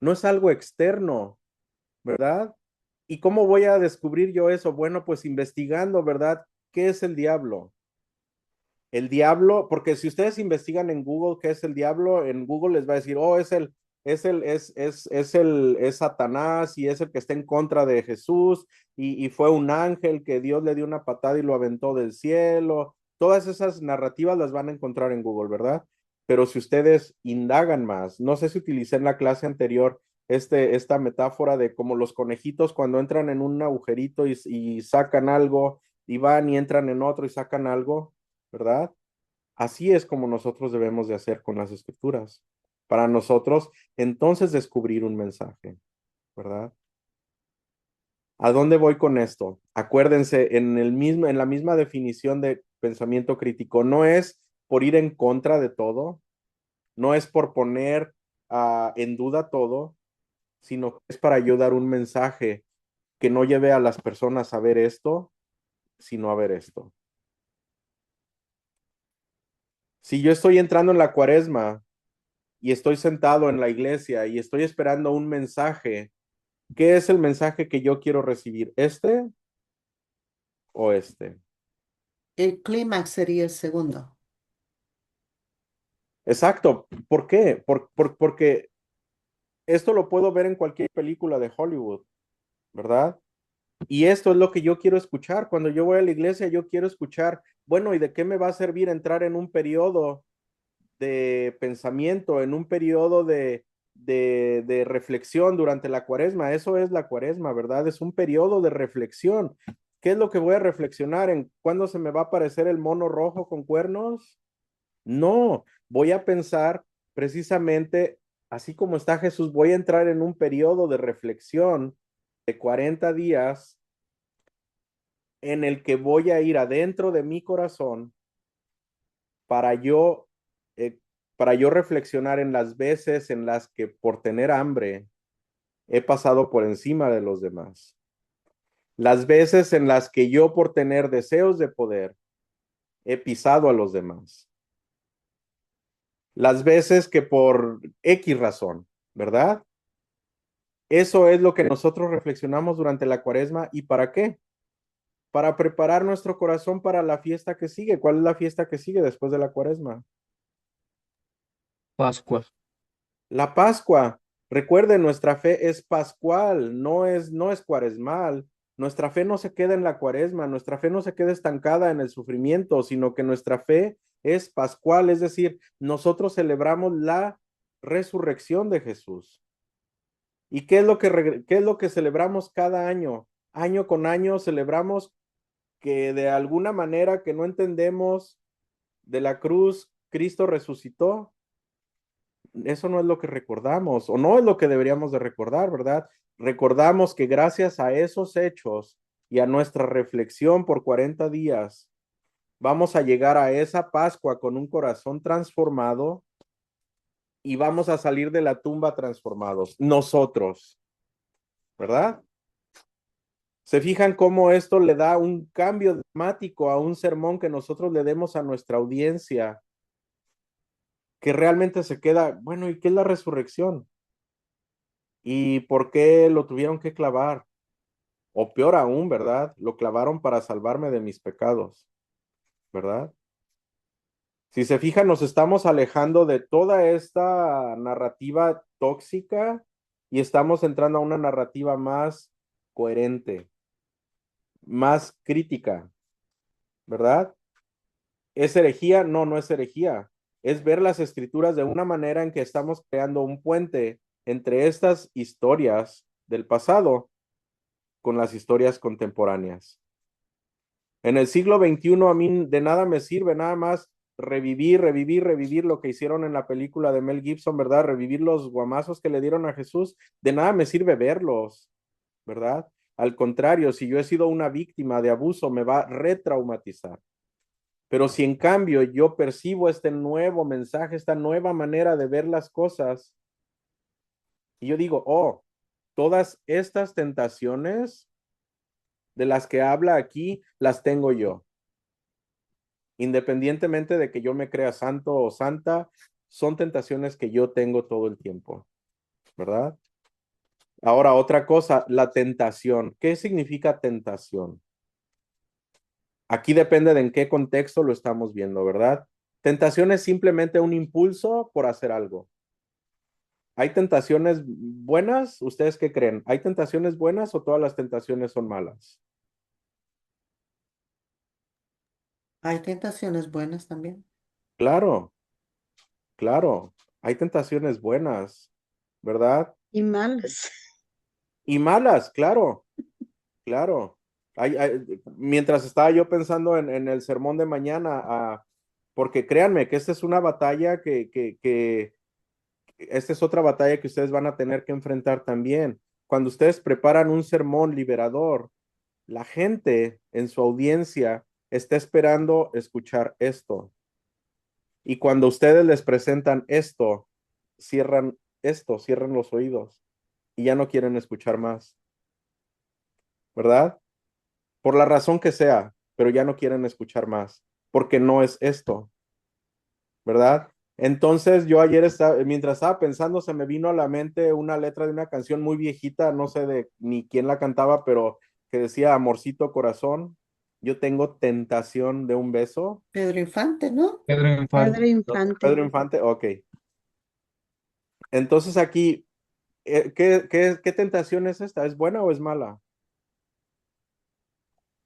No es algo externo, ¿verdad? ¿Y cómo voy a descubrir yo eso? Bueno, pues investigando, ¿verdad? ¿Qué es el diablo? El diablo, porque si ustedes investigan en Google qué es el diablo, en Google les va a decir, oh, es Satanás y es el que está en contra de Jesús y fue un ángel que Dios le dio una patada y lo aventó del cielo. Todas esas narrativas las van a encontrar en Google, ¿verdad? Pero si ustedes indagan más, no sé si utilicé en la clase anterior esta metáfora de como los conejitos cuando entran en un agujerito y sacan algo, y van y entran en otro y sacan algo, ¿verdad? Así es como nosotros debemos de hacer con las escrituras. Para nosotros, entonces descubrir un mensaje, ¿verdad? ¿A dónde voy con esto? Acuérdense, en la misma definición de pensamiento crítico, no es por ir en contra de todo, no es por poner en duda todo, sino que es para ayudar un mensaje que no lleve a las personas a ver esto, sino a ver esto. Si yo estoy entrando en la cuaresma y estoy sentado en la iglesia y estoy esperando un mensaje, ¿qué es el mensaje que yo quiero recibir? ¿Este o este? El clímax sería el segundo. Exacto. ¿Por qué? Porque esto lo puedo ver en cualquier película de Hollywood, ¿verdad? Y esto es lo que yo quiero escuchar. Cuando yo voy a la iglesia, yo quiero escuchar, bueno, ¿y de qué me va a servir entrar en un periodo de pensamiento, en un periodo de reflexión durante la cuaresma? Eso es la cuaresma, ¿verdad? Es un periodo de reflexión. ¿Qué es lo que voy a reflexionar? ¿En cuándo se me va a aparecer el mono rojo con cuernos? No, voy a pensar precisamente, así como está Jesús, voy a entrar en un periodo de reflexión de 40 días en el que voy a ir adentro de mi corazón para yo, eh, para yo reflexionar en las veces en las que por tener hambre he pasado por encima de los demás. Las veces en las que yo por tener deseos de poder he pisado a los demás. Las veces que por X razón, ¿verdad? Eso es lo que nosotros reflexionamos durante la cuaresma. ¿Y para qué? Para preparar nuestro corazón para la fiesta que sigue. ¿Cuál es la fiesta que sigue después de la cuaresma? Pascua. La Pascua. Recuerden, nuestra fe es pascual, no es cuaresmal. Nuestra fe no se queda en la cuaresma, nuestra fe no se queda estancada en el sufrimiento, sino que nuestra fe es pascual, es decir, nosotros celebramos la resurrección de Jesús. ¿Y qué es lo que celebramos cada año? Año con año celebramos que de alguna manera que no entendemos de la cruz, Cristo resucitó. Eso no es lo que recordamos, o no es lo que deberíamos de recordar, ¿verdad? Recordamos que gracias a esos hechos y a nuestra reflexión por 40 días, vamos a llegar a esa Pascua con un corazón transformado y vamos a salir de la tumba transformados, nosotros, ¿verdad? ¿Se fijan cómo esto le da un cambio dramático a un sermón que nosotros le demos a nuestra audiencia? Que realmente se queda, bueno, ¿y qué es la resurrección? ¿Y por qué lo tuvieron que clavar? O peor aún, ¿verdad? Lo clavaron para salvarme de mis pecados, ¿verdad? Si se fijan, nos estamos alejando de toda esta narrativa tóxica y estamos entrando a una narrativa más coherente, más crítica, ¿verdad? ¿Es herejía? No, no es herejía. Es ver las escrituras de una manera en que estamos creando un puente entre estas historias del pasado con las historias contemporáneas. En el siglo XXI a mí de nada me sirve, nada más revivir lo que hicieron en la película de Mel Gibson, ¿verdad? Revivir los guamazos que le dieron a Jesús. De nada me sirve verlos, ¿verdad? Al contrario, si yo he sido una víctima de abuso, me va a retraumatizar. Pero si en cambio yo percibo este nuevo mensaje, esta nueva manera de ver las cosas, y yo digo, oh, todas estas tentaciones de las que habla aquí, las tengo yo. Independientemente de que yo me crea santo o santa, son tentaciones que yo tengo todo el tiempo, ¿verdad? Ahora, otra cosa, la tentación. ¿Qué significa tentación? Aquí depende de en qué contexto lo estamos viendo, ¿verdad? Tentación es simplemente un impulso por hacer algo. ¿Hay tentaciones buenas? ¿Ustedes qué creen? ¿Hay tentaciones buenas o todas las tentaciones son malas? Hay tentaciones buenas también. Claro, claro. Hay tentaciones buenas, ¿verdad? Y malas. Y malas, claro, claro. Mientras estaba yo pensando en el sermón de mañana, porque créanme que esta es una batalla esta es otra batalla que ustedes van a tener que enfrentar también. Cuando ustedes preparan un sermón liberador, la gente en su audiencia está esperando escuchar esto. Y cuando ustedes les presentan cierran los oídos y ya no quieren escuchar más, ¿verdad? Por la razón que sea, pero ya no quieren escuchar más, porque no es esto, ¿verdad? Entonces yo ayer mientras estaba pensando, se me vino a la mente una letra de una canción muy viejita, no sé de ni quién la cantaba, pero que decía, amorcito corazón, yo tengo tentación de un beso. Pedro Infante, ¿no? Pedro Pedro Infante. ¿No? Infante. Pedro Infante, ok. Entonces aquí, ¿qué tentación es esta? ¿Es buena o es mala?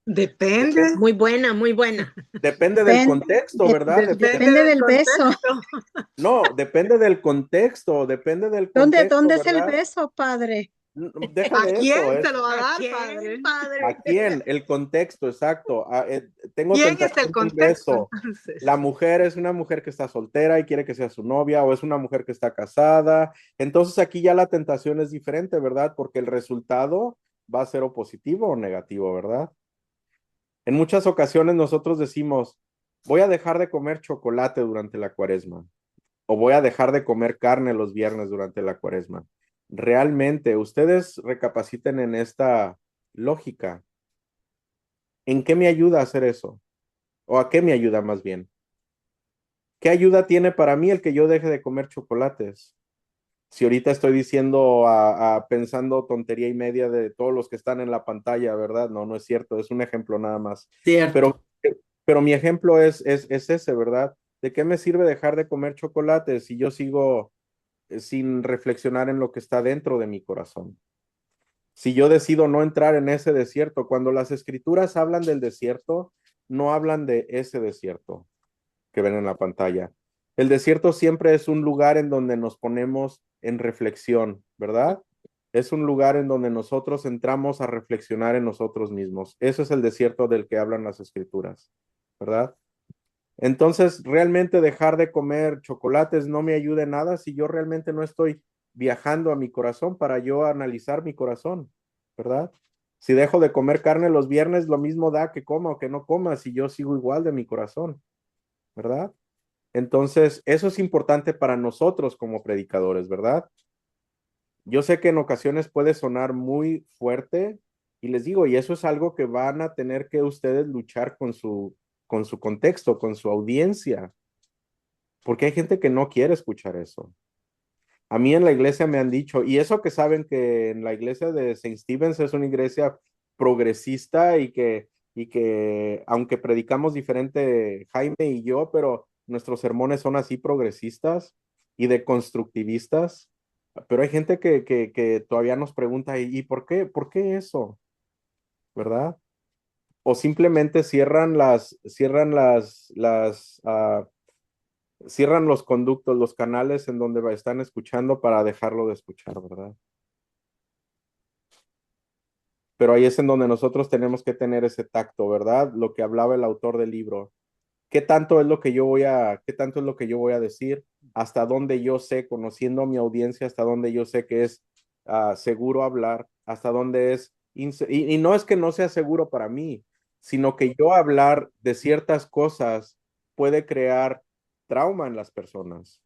Depende, Muy buena, muy buena. Depende del Pen- contexto, de- ¿verdad? depende del del beso. contexto. No, depende del ¿Dónde contexto, es el ¿verdad? beso, padre? Deja ¿A de eso, quién se es lo va a ¿A dar, quién, padre? a padre? quién, el contexto, exacto. Tengo ¿Quién es el tentación de un contexto beso. La entonces? mujer es una mujer que está soltera y quiere que sea su novia, o es una mujer que está casada. Entonces aquí ya la tentación es diferente, ¿verdad? Porque el resultado va a ser o positivo o negativo, ¿verdad? En muchas ocasiones nosotros decimos, voy a dejar de comer chocolate durante la cuaresma, o voy a dejar de comer carne los viernes durante la cuaresma. Realmente, ustedes recapaciten en esta lógica. ¿En qué me ayuda a hacer eso? ¿O a qué me ayuda más bien? ¿Qué ayuda tiene para mí el que yo deje de comer chocolates? Si ahorita estoy diciendo, pensando tontería y media de todos los que están en la pantalla, ¿verdad? No, no es cierto, es un ejemplo nada más. Cierto. Pero mi ejemplo es ese, ¿verdad? ¿De qué me sirve dejar de comer chocolates si yo sigo sin reflexionar en lo que está dentro de mi corazón? Si yo decido no entrar en ese desierto, cuando las escrituras hablan del desierto, no hablan de ese desierto que ven en la pantalla. El desierto siempre es un lugar en donde nos ponemos en reflexión, ¿verdad? Es un lugar en donde nosotros entramos a reflexionar en nosotros mismos. Eso es el desierto del que hablan las escrituras, ¿verdad? Entonces, realmente dejar de comer chocolates no me ayuda en nada si yo realmente no estoy viajando a mi corazón para yo analizar mi corazón, ¿verdad? Si dejo de comer carne los viernes, lo mismo da que coma o que no coma si yo sigo igual de mi corazón, ¿verdad? Entonces, eso es importante para nosotros como predicadores, ¿verdad? Yo sé que en ocasiones puede sonar muy fuerte y les digo, y eso es algo que van a tener que ustedes luchar con su contexto, con su audiencia, porque hay gente que no quiere escuchar eso. A mí en la iglesia me han dicho, y eso que saben que en la iglesia de St. Stephen's es una iglesia progresista y que aunque predicamos diferente Jaime y yo, pero nuestros sermones son así progresistas y de constructivistas, pero hay gente que todavía nos pregunta, ¿y por qué? ¿Por qué eso? ¿Verdad? O simplemente cierran los conductos, los canales en donde están escuchando para dejarlo de escuchar, ¿verdad? Pero ahí es en donde nosotros tenemos que tener ese tacto, ¿verdad? Lo que hablaba el autor del libro. ¿Qué tanto es lo que yo voy a decir? ¿Hasta dónde yo sé, conociendo a mi audiencia, hasta dónde yo sé que es seguro hablar? ¿Hasta dónde es? Y no es que no sea seguro para mí, sino que yo hablar de ciertas cosas puede crear trauma en las personas.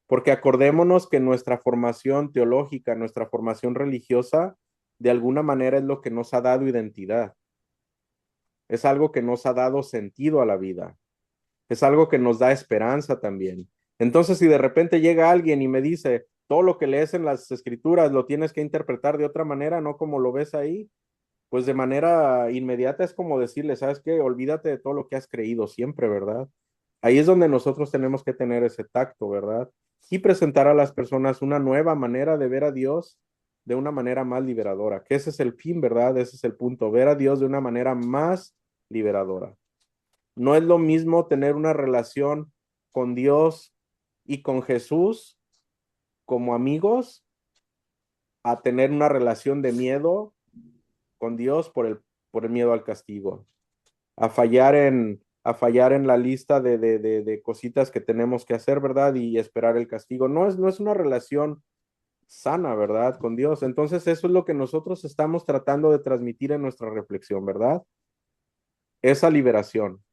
Porque acordémonos que nuestra formación teológica, nuestra formación religiosa, de alguna manera es lo que nos ha dado identidad. Es algo que nos ha dado sentido a la vida. Es algo que nos da esperanza también. Entonces, si de repente llega alguien y me dice, todo lo que lees en las escrituras lo tienes que interpretar de otra manera, no como lo ves ahí, pues de manera inmediata es como decirle, ¿sabes qué? Olvídate de todo lo que has creído siempre, ¿verdad? Ahí es donde nosotros tenemos que tener ese tacto, ¿verdad? Y presentar a las personas una nueva manera de ver a Dios de una manera más liberadora, que ese es el fin, ¿verdad? Ese es el punto, ver a Dios de una manera más liberadora. No es lo mismo tener una relación con Dios y con Jesús como amigos a tener una relación de miedo con Dios por el miedo al castigo, a fallar en la lista de cositas que tenemos que hacer, ¿verdad? Y esperar el castigo. No es una relación sana, ¿verdad? Con Dios. Entonces, eso es lo que nosotros estamos tratando de transmitir en nuestra reflexión, ¿verdad? Esa liberación,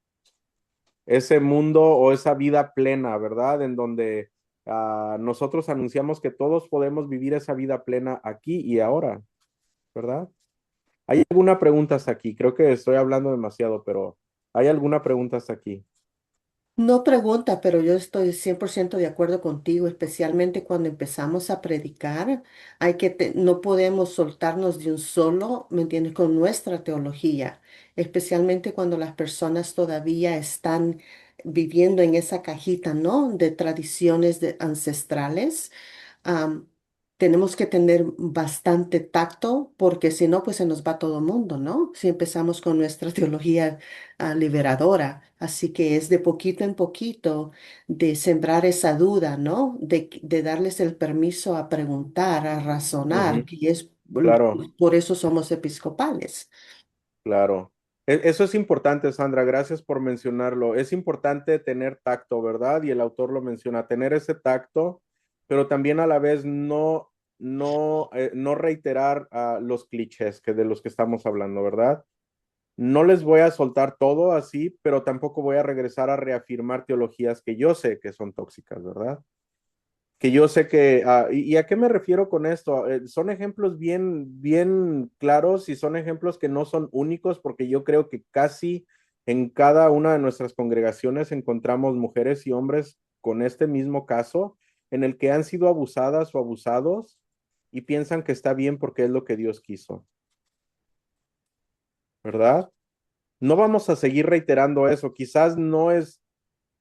ese mundo o esa vida plena, ¿verdad? En donde nosotros anunciamos que todos podemos vivir esa vida plena aquí y ahora, ¿verdad? ¿Hay alguna pregunta hasta aquí? Creo que estoy hablando demasiado, pero ¿hay alguna pregunta hasta aquí? No pregunta, pero yo estoy 100% de acuerdo contigo, especialmente cuando empezamos a predicar. No podemos soltarnos de un solo, ¿me entiendes?, con nuestra teología, especialmente cuando las personas todavía están viviendo en esa cajita, ¿no?, de tradiciones ancestrales. am, Tenemos que tener bastante tacto porque si no, pues se nos va todo el mundo, ¿no? Si empezamos con nuestra teología liberadora. Así que es de poquito en poquito de sembrar esa duda, ¿no? De darles el permiso a preguntar, a razonar, Ujú, que es claro. por eso somos episcopales. Claro. Eso es importante, Sandra. Gracias por mencionarlo. Es importante tener tacto, ¿verdad? Y el autor lo menciona, tener ese tacto, pero también a la vez no reiterar los clichés de los que estamos hablando, ¿verdad? No les voy a soltar todo así, pero tampoco voy a regresar a reafirmar teologías que yo sé que son tóxicas, ¿verdad? Que yo sé que, ¿y a qué me refiero con esto? Son ejemplos bien, bien claros y son ejemplos que no son únicos porque yo creo que casi en cada una de nuestras congregaciones encontramos mujeres y hombres con este mismo caso en el que han sido abusadas o abusados y piensan que está bien porque es lo que Dios quiso, ¿verdad? No vamos a seguir reiterando eso, quizás no es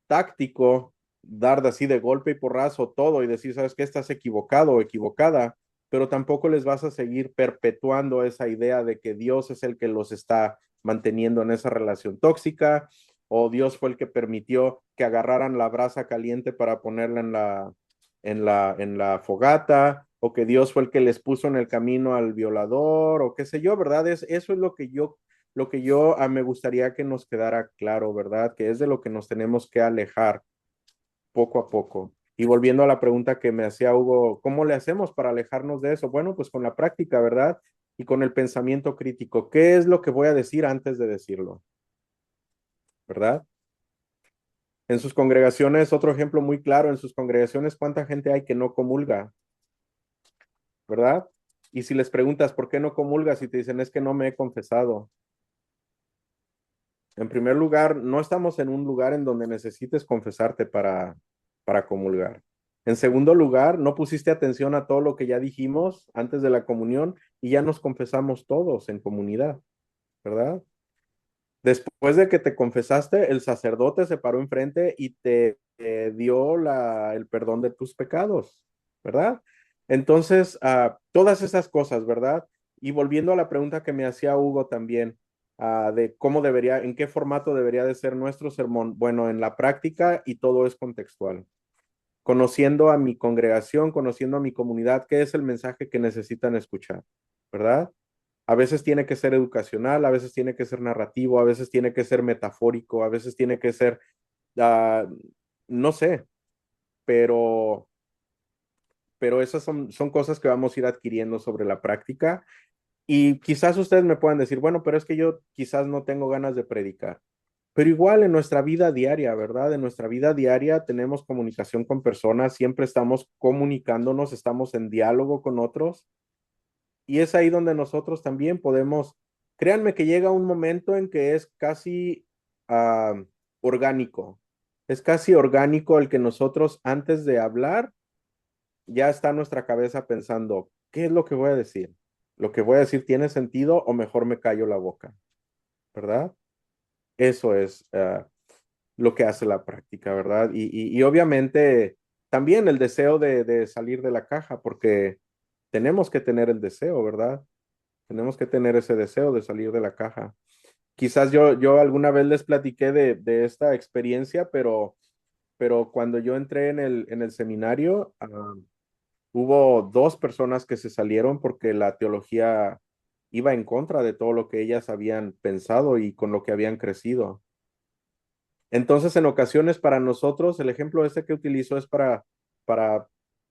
táctico dar así de golpe y porrazo todo y decir, sabes que estás equivocado o equivocada, pero tampoco les vas a seguir perpetuando esa idea de que Dios es el que los está manteniendo en esa relación tóxica o Dios fue el que permitió que agarraran la brasa caliente para ponerla en la fogata o que Dios fue el que les puso en el camino al violador o qué sé yo, ¿verdad? Eso es lo que yo me gustaría que nos quedara claro, ¿verdad? Que es de lo que nos tenemos que alejar poco a poco. Y volviendo a la pregunta que me hacía Hugo, ¿cómo le hacemos para alejarnos de eso? Bueno, pues con la práctica, ¿verdad? Y con el pensamiento crítico. ¿Qué es lo que voy a decir antes de decirlo? ¿Verdad? En sus congregaciones, otro ejemplo muy claro, en sus congregaciones, ¿cuánta gente hay que no comulga? ¿Verdad? Y si les preguntas, ¿por qué no comulgas? Y te dicen, es que no me he confesado. En primer lugar, no estamos en un lugar en donde necesites confesarte para comulgar. En segundo lugar, no pusiste atención a todo lo que ya dijimos antes de la comunión y ya nos confesamos todos en comunidad, ¿verdad? Después de que te confesaste, el sacerdote se paró enfrente y te dio el perdón de tus pecados, ¿verdad? Entonces, todas esas cosas, ¿verdad? Y volviendo a la pregunta que me hacía Hugo también, de en qué formato debería de ser nuestro sermón. Bueno, en la práctica y todo es contextual. Conociendo a mi congregación, conociendo a mi comunidad, qué es el mensaje que necesitan escuchar, ¿verdad? A veces tiene que ser educacional, a veces tiene que ser narrativo, a veces tiene que ser metafórico, a veces tiene que ser, ah, no sé, pero, pero esas son cosas que vamos a ir adquiriendo sobre la práctica. Y quizás ustedes me puedan decir, bueno, pero es que yo quizás no tengo ganas de predicar. Pero igual en nuestra vida diaria, ¿verdad? En nuestra vida diaria tenemos comunicación con personas, siempre estamos comunicándonos, estamos en diálogo con otros. Y es ahí donde nosotros también podemos, créanme que llega un momento en que es casi orgánico. Es casi orgánico el que nosotros antes de hablar ya está nuestra cabeza pensando, ¿qué es lo que voy a decir? ¿Lo que voy a decir tiene sentido o mejor me callo la boca? ¿Verdad? Eso es lo que hace la práctica, ¿verdad? Y obviamente también el deseo de salir de la caja, porque tenemos que tener el deseo, ¿verdad? Tenemos que tener ese deseo de salir de la caja. Quizás yo alguna vez les platiqué de esta experiencia, pero cuando yo entré en el seminario, Hubo 2 personas que se salieron porque la teología iba en contra de todo lo que ellas habían pensado y con lo que habían crecido. Entonces, en ocasiones para nosotros, el ejemplo este que utilizo es para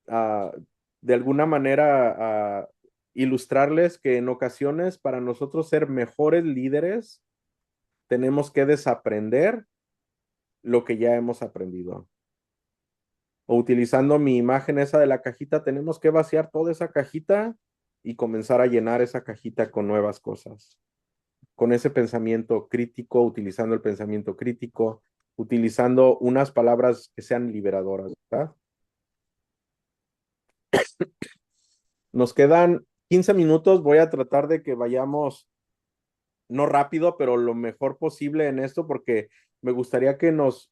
ah, de alguna manera ilustrarles que en ocasiones para nosotros ser mejores líderes, tenemos que desaprender lo que ya hemos aprendido. O utilizando mi imagen esa de la cajita, tenemos que vaciar toda esa cajita y comenzar a llenar esa cajita con nuevas cosas. Con ese pensamiento crítico, utilizando el pensamiento crítico, utilizando unas palabras que sean liberadoras, ¿verdad? Nos quedan 15 minutos, voy a tratar de que vayamos, no rápido, pero lo mejor posible en esto, porque me gustaría que nos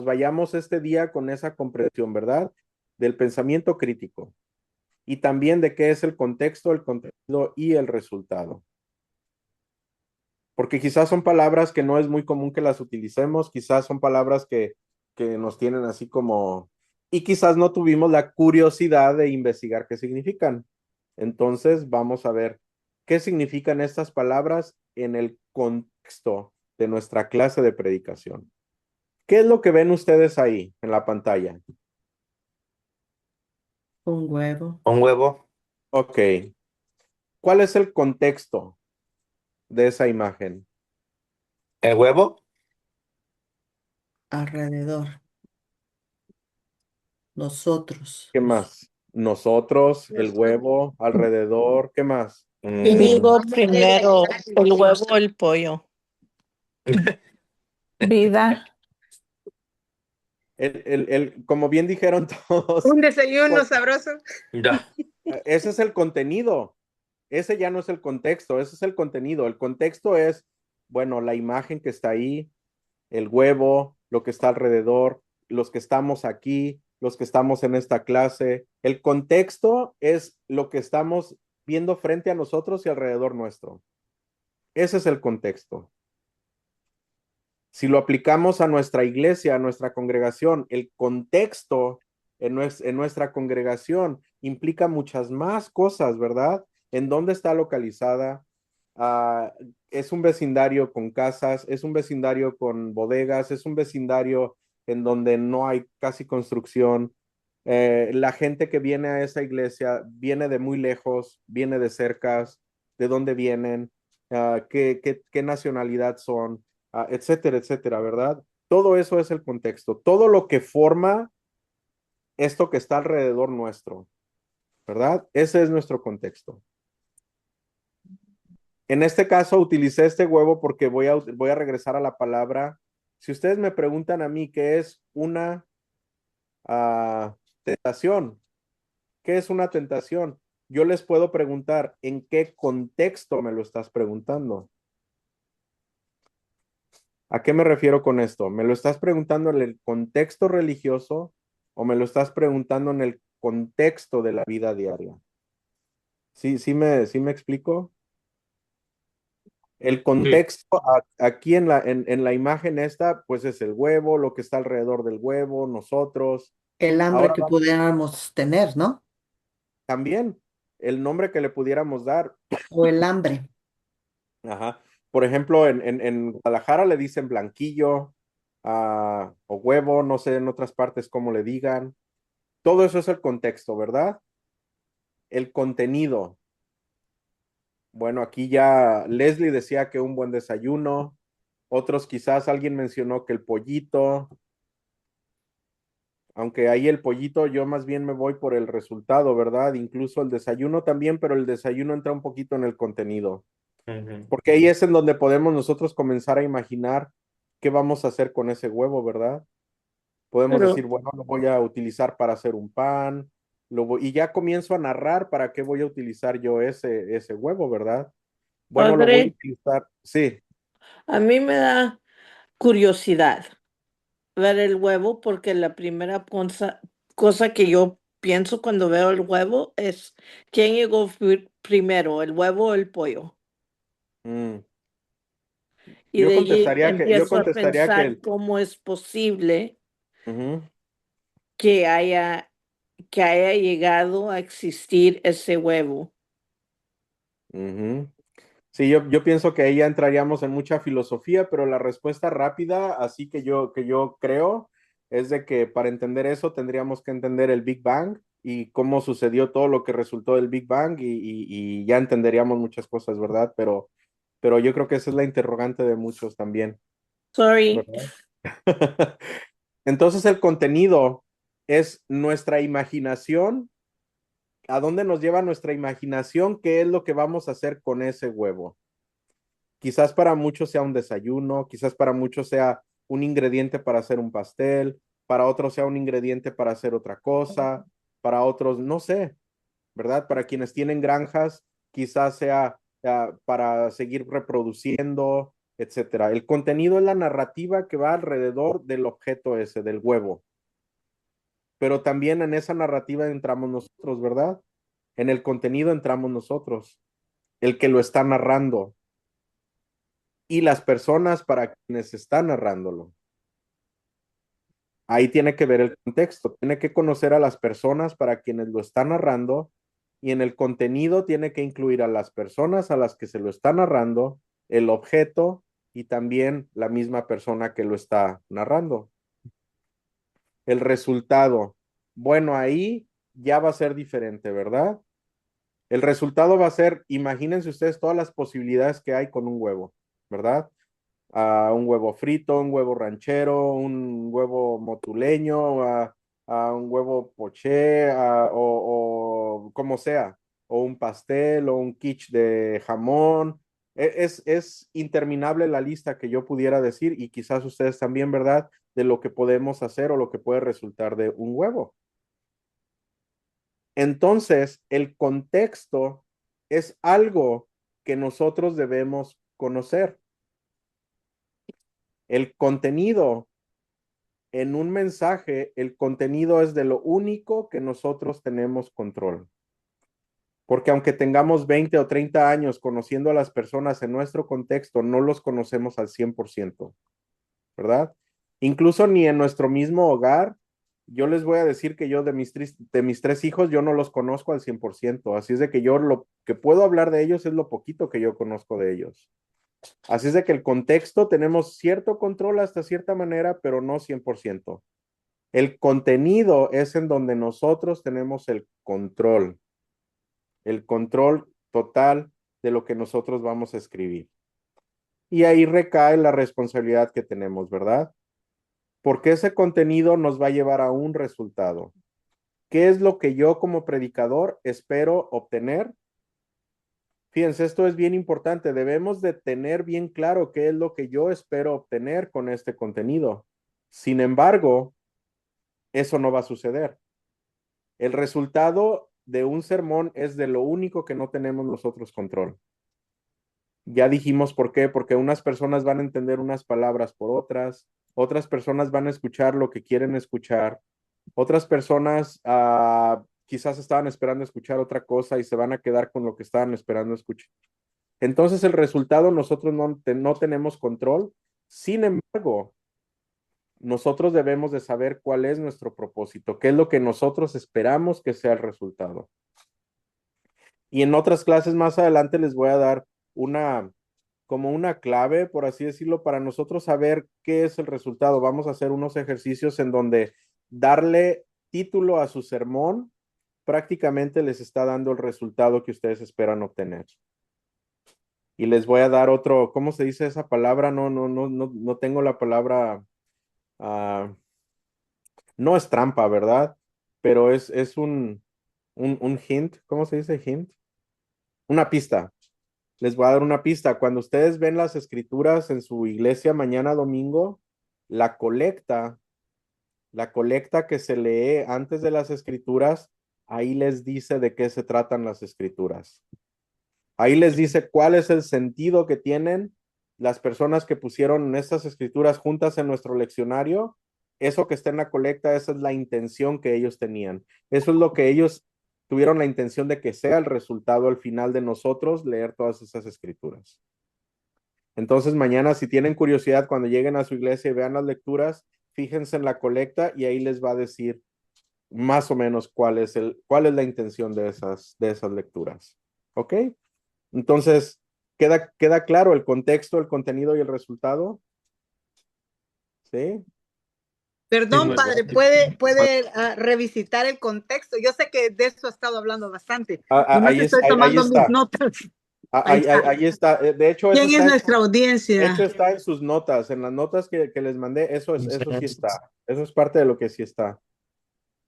vayamos este día con esa comprensión, ¿verdad? Del pensamiento crítico y también de qué es el contexto, el contenido y el resultado. Porque quizás son palabras que no es muy común que las utilicemos, quizás son palabras que nos tienen así como, y quizás no tuvimos la curiosidad de investigar qué significan. Entonces vamos a ver qué significan estas palabras en el contexto de nuestra clase de predicación. ¿Qué es lo que ven ustedes ahí en la pantalla? Un huevo, Un huevo, Ok, ¿cuál es el contexto de esa imagen? el huevo, alrededor, nosotros, ¿Qué más? Nosotros, el Nosotros. huevo, alrededor, ¿qué más? ¿Quién mm, llegó primero, el huevo o el pollo? Vida. Como bien dijeron todos, Un desayuno pues, sabroso. ya. ese es el contenido. Ese ya no es el contexto, ese es el contenido. El contexto es, bueno, la imagen que está ahí, el huevo, lo que está alrededor, los que estamos aquí, los que estamos en esta clase. El contexto es lo que estamos viendo frente a nosotros y alrededor nuestro. Ese es el contexto. Si lo aplicamos a nuestra iglesia, a nuestra congregación, el contexto en nuestra congregación implica muchas más cosas, ¿verdad? ¿En dónde está localizada? Ah, es un vecindario con casas, es un vecindario con bodegas, es un vecindario en donde no hay casi construcción. La gente que viene a esa iglesia viene de muy lejos, viene de cercas, de dónde vienen, qué nacionalidad son, etcétera, etcétera, ¿verdad? Todo eso es el contexto, todo lo que forma esto que está alrededor nuestro, ¿verdad? Ese es nuestro contexto. En este caso utilicé este huevo porque voy a regresar a la palabra. Si ustedes me preguntan a mí qué es una tentación, ¿qué es una tentación? Yo les puedo preguntar, ¿en qué contexto me lo estás preguntando? ¿A qué me refiero con esto? ¿Me lo estás preguntando en el contexto religioso o me lo estás preguntando en el contexto de la vida diaria? ¿Sí me explico? El Sí, contexto aquí en la imagen esta, pues es el huevo, lo que está alrededor del huevo, nosotros. el hambre Ahora que pudiéramos tener, ¿no? también el nombre que le pudiéramos dar. O el hambre. Ajá. Por ejemplo, en Guadalajara le dicen blanquillo, o huevo, no sé en otras partes cómo le digan. Todo eso es el contexto, ¿verdad? El contenido. Bueno, aquí ya Leslie decía que un buen desayuno. Otros quizás alguien mencionó que el pollito, aunque ahí el pollito yo más bien me voy por el resultado, ¿verdad? Incluso el desayuno también, pero el desayuno entra un poquito en el contenido. Ujú. Porque ahí es en donde podemos nosotros comenzar a imaginar qué vamos a hacer con ese huevo, ¿verdad? Podemos Pero, decir, bueno, lo voy a utilizar para hacer un pan, y ya comienzo a narrar para qué voy a utilizar yo ese huevo, ¿verdad? Bueno, lo voy a padre, utilizar, sí, a mí me da curiosidad ver el huevo porque la primera cosa que yo pienso cuando veo el huevo es ¿quién llegó primero, el huevo o el pollo? mm, Y de allí yo empiezo a contestaría que pensar cómo es posible ujú, que haya que haya llegado a existir ese huevo. Ujú. Sí, yo pienso que ahí ya entraríamos en mucha filosofía, pero la respuesta rápida, así que yo creo, es de que para entender eso tendríamos que entender el Big Bang y cómo sucedió todo lo que resultó del Big Bang y ya entenderíamos muchas cosas, ¿verdad? Pero yo creo que esa es la interrogante de muchos también, Sorry. ¿verdad? Entonces el contenido es nuestra imaginación. ¿A dónde nos lleva nuestra imaginación? ¿Qué es lo que vamos a hacer con ese huevo? Quizás para muchos sea un desayuno, quizás para muchos sea un ingrediente para hacer un pastel, para otros sea un ingrediente para hacer otra cosa, para otros, no sé, ¿verdad? Para quienes tienen granjas, quizás sea para seguir reproduciendo, etcétera. El contenido es la narrativa que va alrededor del objeto ese, del huevo. Pero también en esa narrativa entramos nosotros, ¿verdad? En el contenido entramos nosotros, el que lo está narrando y las personas para quienes están narrándolo. Ahí tiene que ver el contexto, tiene que conocer a las personas para quienes lo están narrando y en el contenido tiene que incluir a las personas a las que se lo está narrando, el objeto y también la misma persona que lo está narrando. El resultado, bueno, ahí ya va a ser diferente, ¿verdad? El resultado va a ser, imagínense ustedes todas las posibilidades que hay con un huevo, ¿verdad? Un huevo frito, un huevo ranchero, un huevo motuleño, a un huevo poché, o como sea, o un pastel, o un quiche de jamón. Es interminable la lista que yo pudiera decir y quizás ustedes también, ¿verdad? De lo que podemos hacer o lo que puede resultar de un huevo. Entonces, el contexto es algo que nosotros debemos conocer. El contenido en un mensaje, el contenido es de lo único que nosotros tenemos control. Porque aunque tengamos 20 o 30 años conociendo a las personas en nuestro contexto, no los conocemos al 100%, ¿verdad? Incluso ni en nuestro mismo hogar, yo les voy a decir que yo de mis tres hijos, yo no los conozco al 100%. Así es de que yo lo que puedo hablar de ellos es lo poquito que yo conozco de ellos. Así es de que el contexto tenemos cierto control hasta cierta manera, pero no 100%. El contenido es en donde nosotros tenemos el control total de lo que nosotros vamos a escribir. Y ahí recae la responsabilidad que tenemos, ¿verdad? Porque ese contenido nos va a llevar a un resultado. ¿Qué es lo que yo como predicador espero obtener? Fíjense, esto es bien importante. Debemos de tener bien claro qué es lo que yo espero obtener con este contenido. Sin embargo, eso no va a suceder. El resultado de un sermón es de lo único que no tenemos nosotros control. Ya dijimos por qué, porque unas personas van a entender unas palabras por otras personas van a escuchar lo que quieren escuchar, otras personas quizás estaban esperando escuchar otra cosa y se van a quedar con lo que estaban esperando escuchar. Entonces el resultado nosotros no tenemos control. Sin embargo, nosotros debemos de saber cuál es nuestro propósito, qué es lo que nosotros esperamos que sea el resultado. Y en otras clases más adelante les voy a dar como una clave, por así decirlo, para nosotros saber qué es el resultado. Vamos a hacer unos ejercicios en donde darle título a su sermón prácticamente les está dando el resultado que ustedes esperan obtener. Y les voy a dar otro, ¿cómo se dice esa palabra? No tengo la palabra, no es trampa, ¿verdad? Pero es un hint, ¿cómo se dice hint? Una pista. Les voy a dar una pista. Cuando ustedes ven las escrituras en su iglesia mañana domingo, la colecta, la colecta que se lee antes de las escrituras, ahí les dice de qué se tratan las escrituras. Ahí les dice cuál es el sentido que tienen las personas que pusieron estas escrituras juntas en nuestro leccionario. Eso que está en la colecta, esa es la intención que ellos tenían. Eso es lo que ellos tuvieron la intención de que sea el resultado al final de nosotros leer todas esas escrituras. Entonces mañana, si tienen curiosidad, cuando lleguen a su iglesia y vean las lecturas, fíjense en la colecta y ahí les va a decir más o menos cuál es la intención de esas lecturas. ¿Ok? Entonces, ¿queda claro el contexto, el contenido y el resultado? ¿Sí? Perdón, maestro. padre, puede revisitar el contexto. Yo sé que de eso ha estado hablando bastante. Nomás estoy Ahí tomando mis está. notas. Ahí está. Ahí está. De hecho, eso ¿Quién es está nuestra audiencia? en sus notas, en las notas que les mandé, eso sí está. Eso es parte de lo que sí está.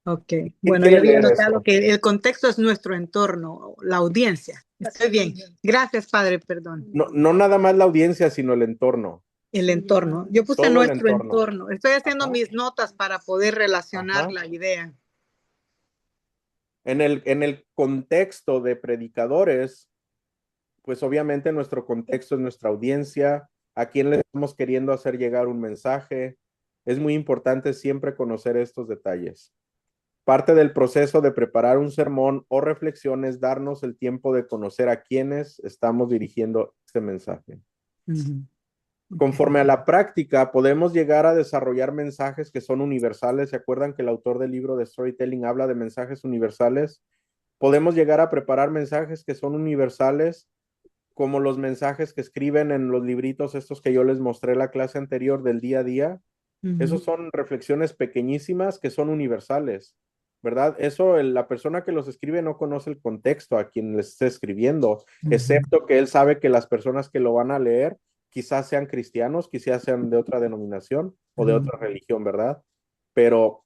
Ok, ¿Quién bueno, quiere yo había leer notado eso? que el contexto es nuestro entorno, la audiencia. Estoy bien. Gracias, padre, perdón. No nada más la audiencia, sino el entorno. El entorno. Yo puse Todo el nuestro entorno. entorno. Estoy haciendo Ajá. mis notas para poder relacionar Ajá. la idea. En el contexto de predicadores, pues obviamente nuestro contexto es nuestra audiencia, a quién le estamos queriendo hacer llegar un mensaje. Es muy importante siempre conocer estos detalles. Parte del proceso de preparar un sermón o reflexión es darnos el tiempo de conocer a quienes estamos dirigiendo este mensaje. Conforme a la práctica, podemos llegar a desarrollar mensajes que son universales. ¿Se acuerdan que el autor del libro de Storytelling habla de mensajes universales? Podemos llegar a preparar mensajes que son universales, como los mensajes que escriben en los libritos estos que yo les mostré la clase anterior del día a día. Esos son reflexiones pequeñísimas que son universales, ¿verdad? Eso, la persona que los escribe no conoce el contexto a quien les está escribiendo, excepto que él sabe que las personas que lo van a leer quizás sean cristianos, quizás sean de otra denominación o de otra religión, ¿verdad? Pero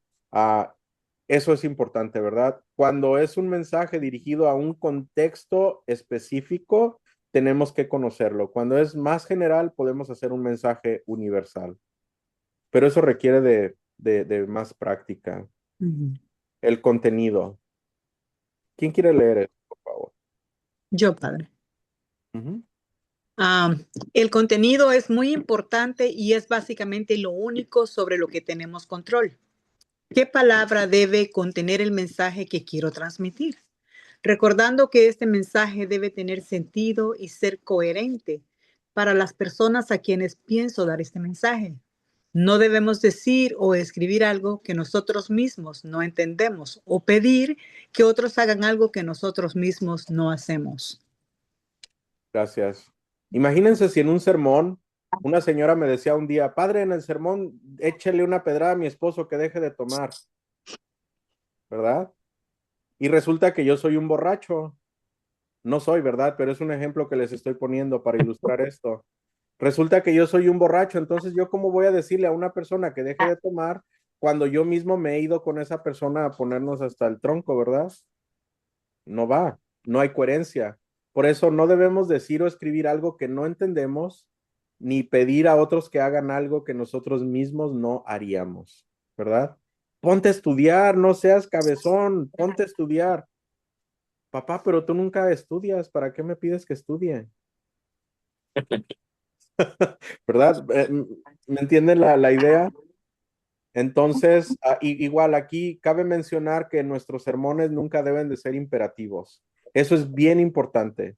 eso es importante, ¿verdad? Cuando es un mensaje dirigido a un contexto específico, tenemos que conocerlo. Cuando es más general, podemos hacer un mensaje universal. Pero eso requiere de más práctica. El contenido. ¿Quién quiere leer eso, por favor? Yo, padre. El contenido es muy importante y es básicamente lo único sobre lo que tenemos control. ¿Qué palabra debe contener el mensaje que quiero transmitir? Recordando que este mensaje debe tener sentido y ser coherente para las personas a quienes pienso dar este mensaje. No debemos decir o escribir algo que nosotros mismos no entendemos o pedir que otros hagan algo que nosotros mismos no hacemos. Gracias. Imagínense si en un sermón una señora me decía un día, padre, en el sermón échele una pedrada a mi esposo que deje de tomar, ¿verdad? Y resulta que yo soy un borracho. No soy, ¿verdad? Pero es un ejemplo que les estoy poniendo para ilustrar esto. Resulta que yo soy un borracho, entonces yo cómo voy a decirle a una persona que deje de tomar cuando yo mismo me he ido con esa persona a ponernos hasta el tronco, ¿verdad? No va, no hay coherencia. Por eso no debemos decir o escribir algo que no entendemos, ni pedir a otros que hagan algo que nosotros mismos no haríamos, ¿verdad? Ponte a estudiar, no seas cabezón, ponte a estudiar. Papá, pero tú nunca estudias, ¿para qué me pides que estudie? ¿Verdad? ¿Me entienden la idea? Entonces, igual aquí cabe mencionar que nuestros sermones nunca deben de ser imperativos. Eso es bien importante.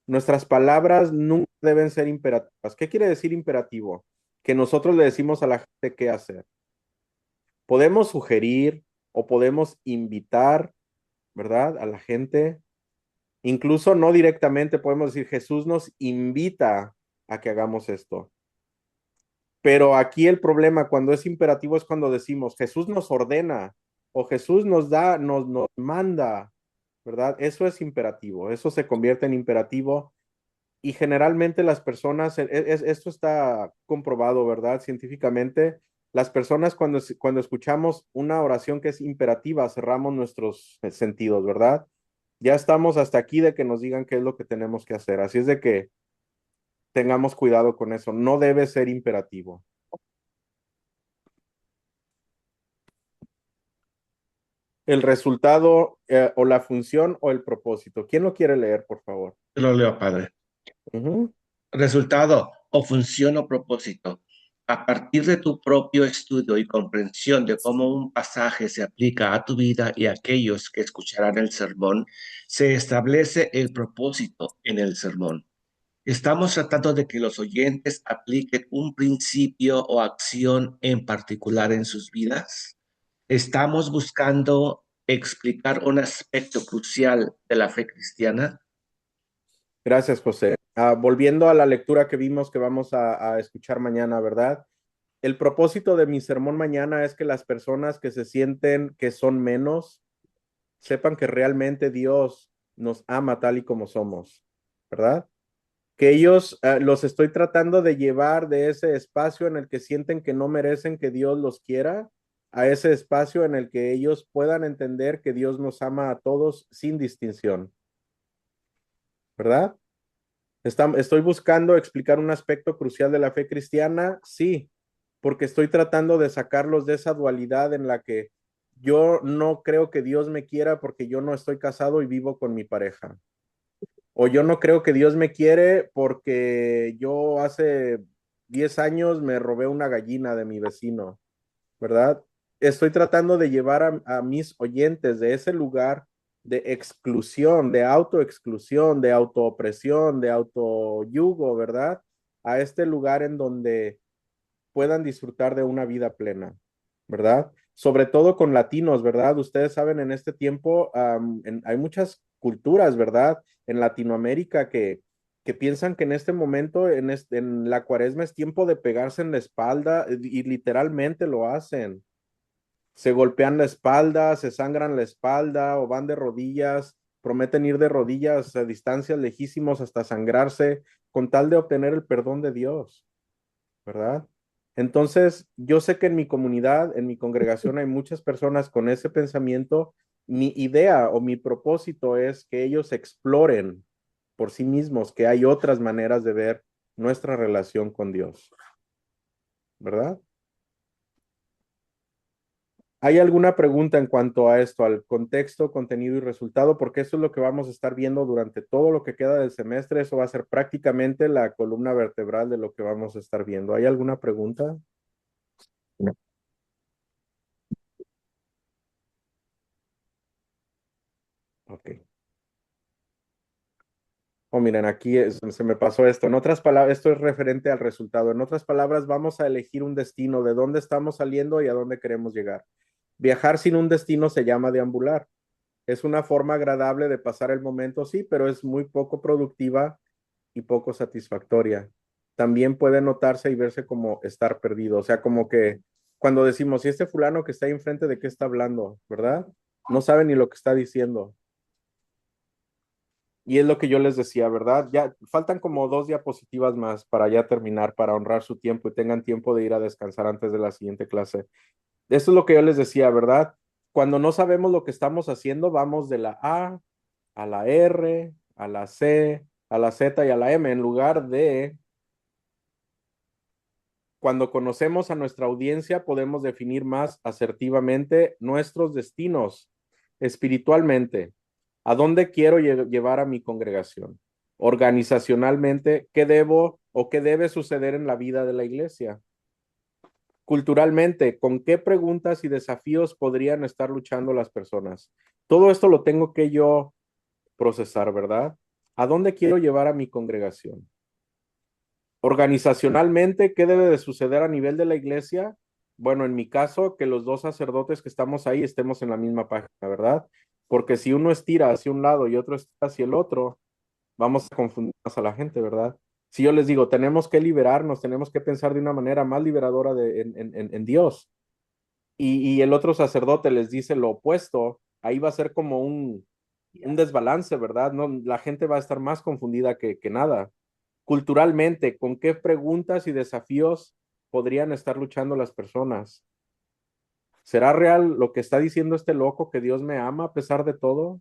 Nuestras palabras nunca deben ser imperativas. ¿Qué quiere decir imperativo? Que nosotros le decimos a la gente qué hacer. Podemos sugerir o podemos invitar, ¿verdad? A la gente. Incluso no directamente podemos decir, Jesús nos invita a que hagamos esto. Pero aquí el problema cuando es imperativo es cuando decimos, Jesús nos ordena o Jesús nos da, nos manda, ¿verdad? Eso es imperativo, eso se convierte en imperativo y generalmente las personas, esto está comprobado, ¿verdad? Científicamente, las personas cuando escuchamos una oración que es imperativa, cerramos nuestros sentidos, ¿verdad? Ya estamos hasta aquí de que nos digan qué es lo que tenemos que hacer. Así es de que tengamos cuidado con eso. No debe ser imperativo. El resultado o la función o el propósito. ¿Quién lo quiere leer, por favor? Yo lo leo, padre. Resultado o función o propósito. A partir de tu propio estudio y comprensión de cómo un pasaje se aplica a tu vida y a aquellos que escucharán el sermón, se establece el propósito en el sermón. Estamos tratando de que los oyentes apliquen un principio o acción en particular en sus vidas. Estamos buscando explicar un aspecto crucial de la fe cristiana? Gracias, José. Volviendo a la lectura que vimos que vamos a escuchar mañana, ¿verdad? El propósito de mi sermón mañana es que las personas que se sienten que son menos, sepan que realmente Dios nos ama tal y como somos, ¿verdad? Que ellos los estoy tratando de llevar de ese espacio en el que sienten que no merecen que Dios los quiera, a ese espacio en el que ellos puedan entender que Dios nos ama a todos sin distinción, ¿verdad? Estoy buscando explicar un aspecto crucial de la fe cristiana, sí, porque estoy tratando de sacarlos de esa dualidad en la que yo no creo que Dios me quiera porque yo no estoy casado y vivo con mi pareja. O yo no creo que Dios me quiere porque yo hace 10 años me robé una gallina de mi vecino, ¿verdad? Estoy tratando de llevar a mis oyentes de ese lugar de exclusión, de autoexclusión, de autoopresión, de autoyugo, ¿verdad? A este lugar en donde puedan disfrutar de una vida plena, ¿verdad? Sobre todo con latinos, ¿verdad? Ustedes saben, en este tiempo hay muchas culturas, ¿verdad? En Latinoamérica que piensan que en este momento, en la cuaresma, es tiempo de pegarse en la espalda y literalmente lo hacen. Se golpean la espalda, se sangran la espalda o van de rodillas, prometen ir de rodillas a distancias lejísimos hasta sangrarse con tal de obtener el perdón de Dios, ¿verdad? Entonces, yo sé que en mi comunidad, en mi congregación, hay muchas personas con ese pensamiento. Mi idea o mi propósito es que ellos exploren por sí mismos que hay otras maneras de ver nuestra relación con Dios, ¿verdad? ¿Hay alguna pregunta en cuanto a esto, al contexto, contenido y resultado? Porque eso es lo que vamos a estar viendo durante todo lo que queda del semestre. Eso va a ser prácticamente la columna vertebral de lo que vamos a estar viendo. ¿Hay alguna pregunta? No. Ok. Oh, miren, aquí se me pasó esto. En otras palabras, esto es referente al resultado. En otras palabras, vamos a elegir un destino, de dónde estamos saliendo y a dónde queremos llegar. Viajar sin un destino se llama deambular. Es una forma agradable de pasar el momento, sí, pero es muy poco productiva y poco satisfactoria. También puede notarse y verse como estar perdido. O sea, como que cuando decimos, ¿y este fulano que está ahí enfrente de qué está hablando? ¿Verdad? No sabe ni lo que está diciendo. Y es lo que yo les decía, ¿verdad? Ya faltan como 2 diapositivas más para ya terminar, para honrar su tiempo y tengan tiempo de ir a descansar antes de la siguiente clase. Eso es lo que yo les decía, ¿verdad? Cuando no sabemos lo que estamos haciendo, vamos de la a la R, a la C, a la Z y a la M, en lugar de, cuando conocemos a nuestra audiencia, podemos definir más asertivamente nuestros destinos espiritualmente. ¿A dónde quiero llevar a mi congregación? Organizacionalmente, ¿qué debo o qué debe suceder en la vida de la iglesia? Culturalmente, ¿con qué preguntas y desafíos podrían estar luchando las personas? Todo esto lo tengo que yo procesar, ¿verdad? ¿A dónde quiero llevar a mi congregación? Organizacionalmente, ¿qué debe de suceder a nivel de la iglesia? Bueno, en mi caso, que los 2 sacerdotes que estamos ahí estemos en la misma página, ¿verdad? Porque si uno estira hacia un lado y otro estira hacia el otro, vamos a confundir más a la gente, ¿verdad? Si yo les digo, tenemos que liberarnos, tenemos que pensar de una manera más liberadora en Dios, y el otro sacerdote les dice lo opuesto, ahí va a ser como un desbalance, ¿verdad? No, la gente va a estar más confundida que nada. Culturalmente, ¿con qué preguntas y desafíos podrían estar luchando las personas? ¿Será real lo que está diciendo este loco, que Dios me ama a pesar de todo?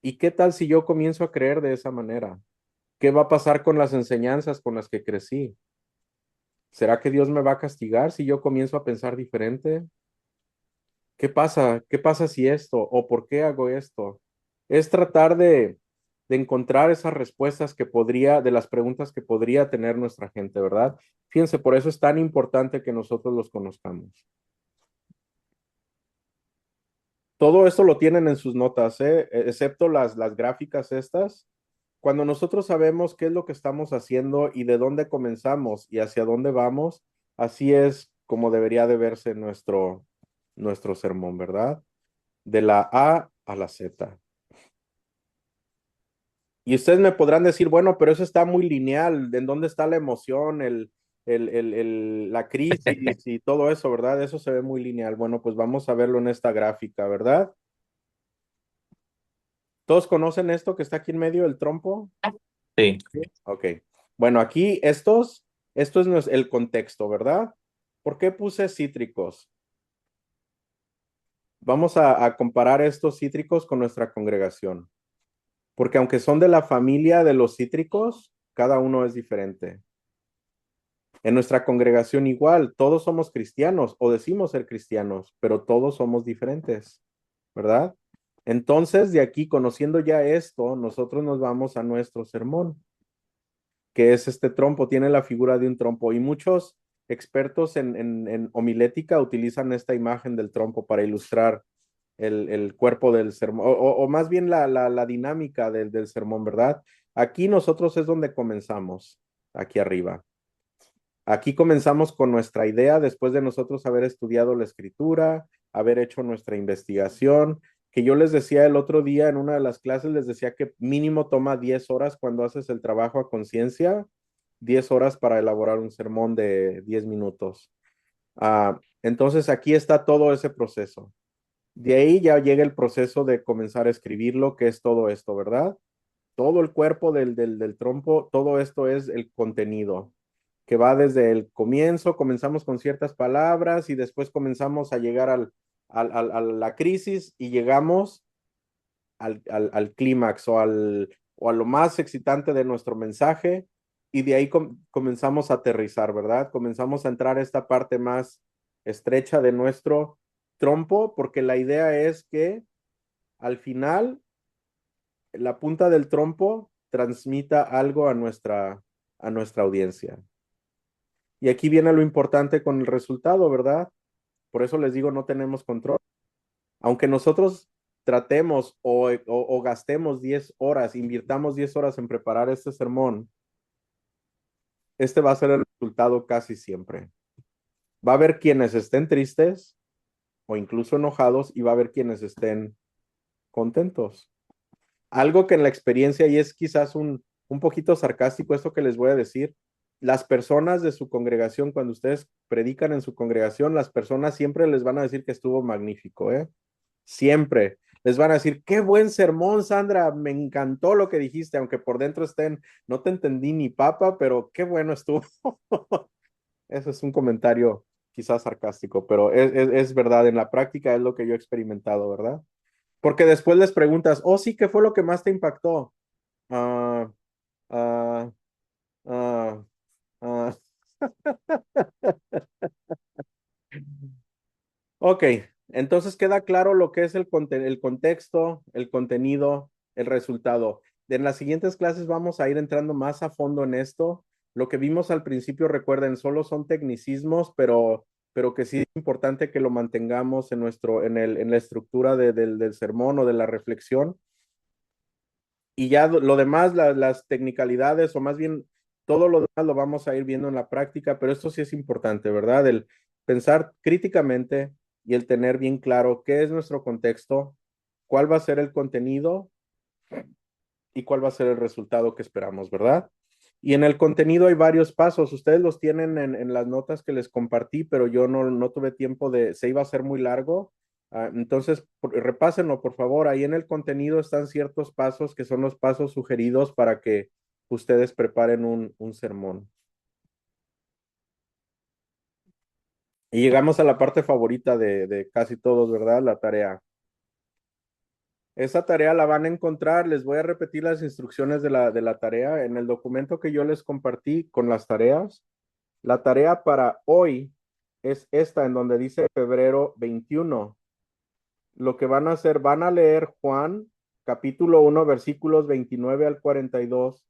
¿Y qué tal si yo comienzo a creer de esa manera? ¿Qué va a pasar con las enseñanzas con las que crecí? ¿Será que Dios me va a castigar si yo comienzo a pensar diferente? ¿Qué pasa? ¿Qué pasa si esto? ¿O por qué hago esto? Es tratar de encontrar esas respuestas de las preguntas que podría tener nuestra gente, ¿verdad? Fíjense, por eso es tan importante que nosotros los conozcamos. Todo esto lo tienen en sus notas, excepto las gráficas estas. Cuando nosotros sabemos qué es lo que estamos haciendo y de dónde comenzamos y hacia dónde vamos, así es como debería de verse nuestro sermón, ¿verdad? de la A a la Z. Y ustedes me podrán decir, bueno, pero eso está muy lineal, ¿en dónde está la emoción, la crisis y todo eso, ¿verdad? Eso se ve muy lineal. Bueno, pues vamos a verlo en esta gráfica, ¿verdad? ¿Todos conocen esto que está aquí en medio, el trompo? Sí. Ok. Bueno, aquí esto es el contexto, ¿verdad? ¿Por qué puse cítricos? Vamos a comparar estos cítricos con nuestra congregación, porque aunque son de la familia de los cítricos, cada uno es diferente. En nuestra congregación igual, todos somos cristianos o decimos ser cristianos, pero todos somos diferentes, ¿verdad? Entonces, de aquí, conociendo ya esto, nosotros nos vamos a nuestro sermón, que es este trompo, tiene la figura de un trompo y muchos expertos en homilética utilizan esta imagen del trompo para ilustrar el cuerpo del sermón, o más bien la dinámica del sermón, ¿verdad? Aquí nosotros es donde comenzamos, aquí arriba. Aquí comenzamos con nuestra idea después de nosotros haber estudiado la escritura, haber hecho nuestra investigación, que yo les decía el otro día en una de las clases, les decía que mínimo toma 10 horas cuando haces el trabajo a conciencia, 10 horas para elaborar un sermón de 10 minutos. Entonces aquí está todo ese proceso. De ahí ya llega el proceso de comenzar a escribirlo, que es todo esto, ¿verdad? Todo el cuerpo del trompo, todo esto es el contenido que va desde el comienzo, comenzamos con ciertas palabras y después comenzamos a llegar a la crisis y llegamos al clímax o a lo más excitante de nuestro mensaje y de ahí comenzamos a aterrizar, ¿verdad? Comenzamos a entrar a esta parte más estrecha de nuestro trompo porque la idea es que al final la punta del trompo transmita algo a nuestra audiencia. Y aquí viene lo importante con el resultado, ¿verdad? Por eso les digo, no tenemos control. Aunque nosotros tratemos o gastemos 10 horas, invirtamos 10 horas en preparar este sermón, este va a ser el resultado casi siempre. Va a haber quienes estén tristes o incluso enojados y va a haber quienes estén contentos. Algo que en la experiencia, y es quizás un poquito sarcástico esto que les voy a decir, las personas de su congregación, cuando ustedes predican en su congregación, las personas siempre les van a decir que estuvo magnífico, ¿eh? Siempre. Les van a decir, qué buen sermón, Sandra, me encantó lo que dijiste, aunque por dentro estén, no te entendí ni papa, pero qué bueno estuvo. Eso es un comentario quizás sarcástico, pero es verdad, en la práctica es lo que yo he experimentado, ¿verdad? Porque después les preguntas, oh, sí, ¿qué fue lo que más te impactó? Ah, ah, ah, ah. Ok, entonces queda claro lo que es el contexto, el contenido, el resultado. En las siguientes clases vamos a ir entrando más a fondo en esto. Lo que vimos al principio, recuerden, solo son tecnicismos, pero que sí es importante que lo mantengamos en la estructura del sermón o de la reflexión. Y ya lo demás, las technicalidades o más bien todo lo demás lo vamos a ir viendo en la práctica, pero esto sí es importante, ¿verdad? El pensar críticamente y el tener bien claro qué es nuestro contexto, cuál va a ser el contenido y cuál va a ser el resultado que esperamos, ¿verdad? Y en el contenido hay varios pasos, ustedes los tienen en las notas que les compartí, pero yo no tuve tiempo se iba a hacer muy largo. Entonces, repásenlo, por favor. Ahí en el contenido están ciertos pasos que son los pasos sugeridos para que ustedes preparen un sermón. Y llegamos a la parte favorita de casi todos, ¿verdad? La tarea. Esa tarea la van a encontrar, les voy a repetir las instrucciones de la tarea en el documento que yo les compartí con las tareas. La tarea para hoy es esta, en donde dice febrero 21. Lo que van a hacer, van a leer Juan capítulo 1, versículos 29 al 42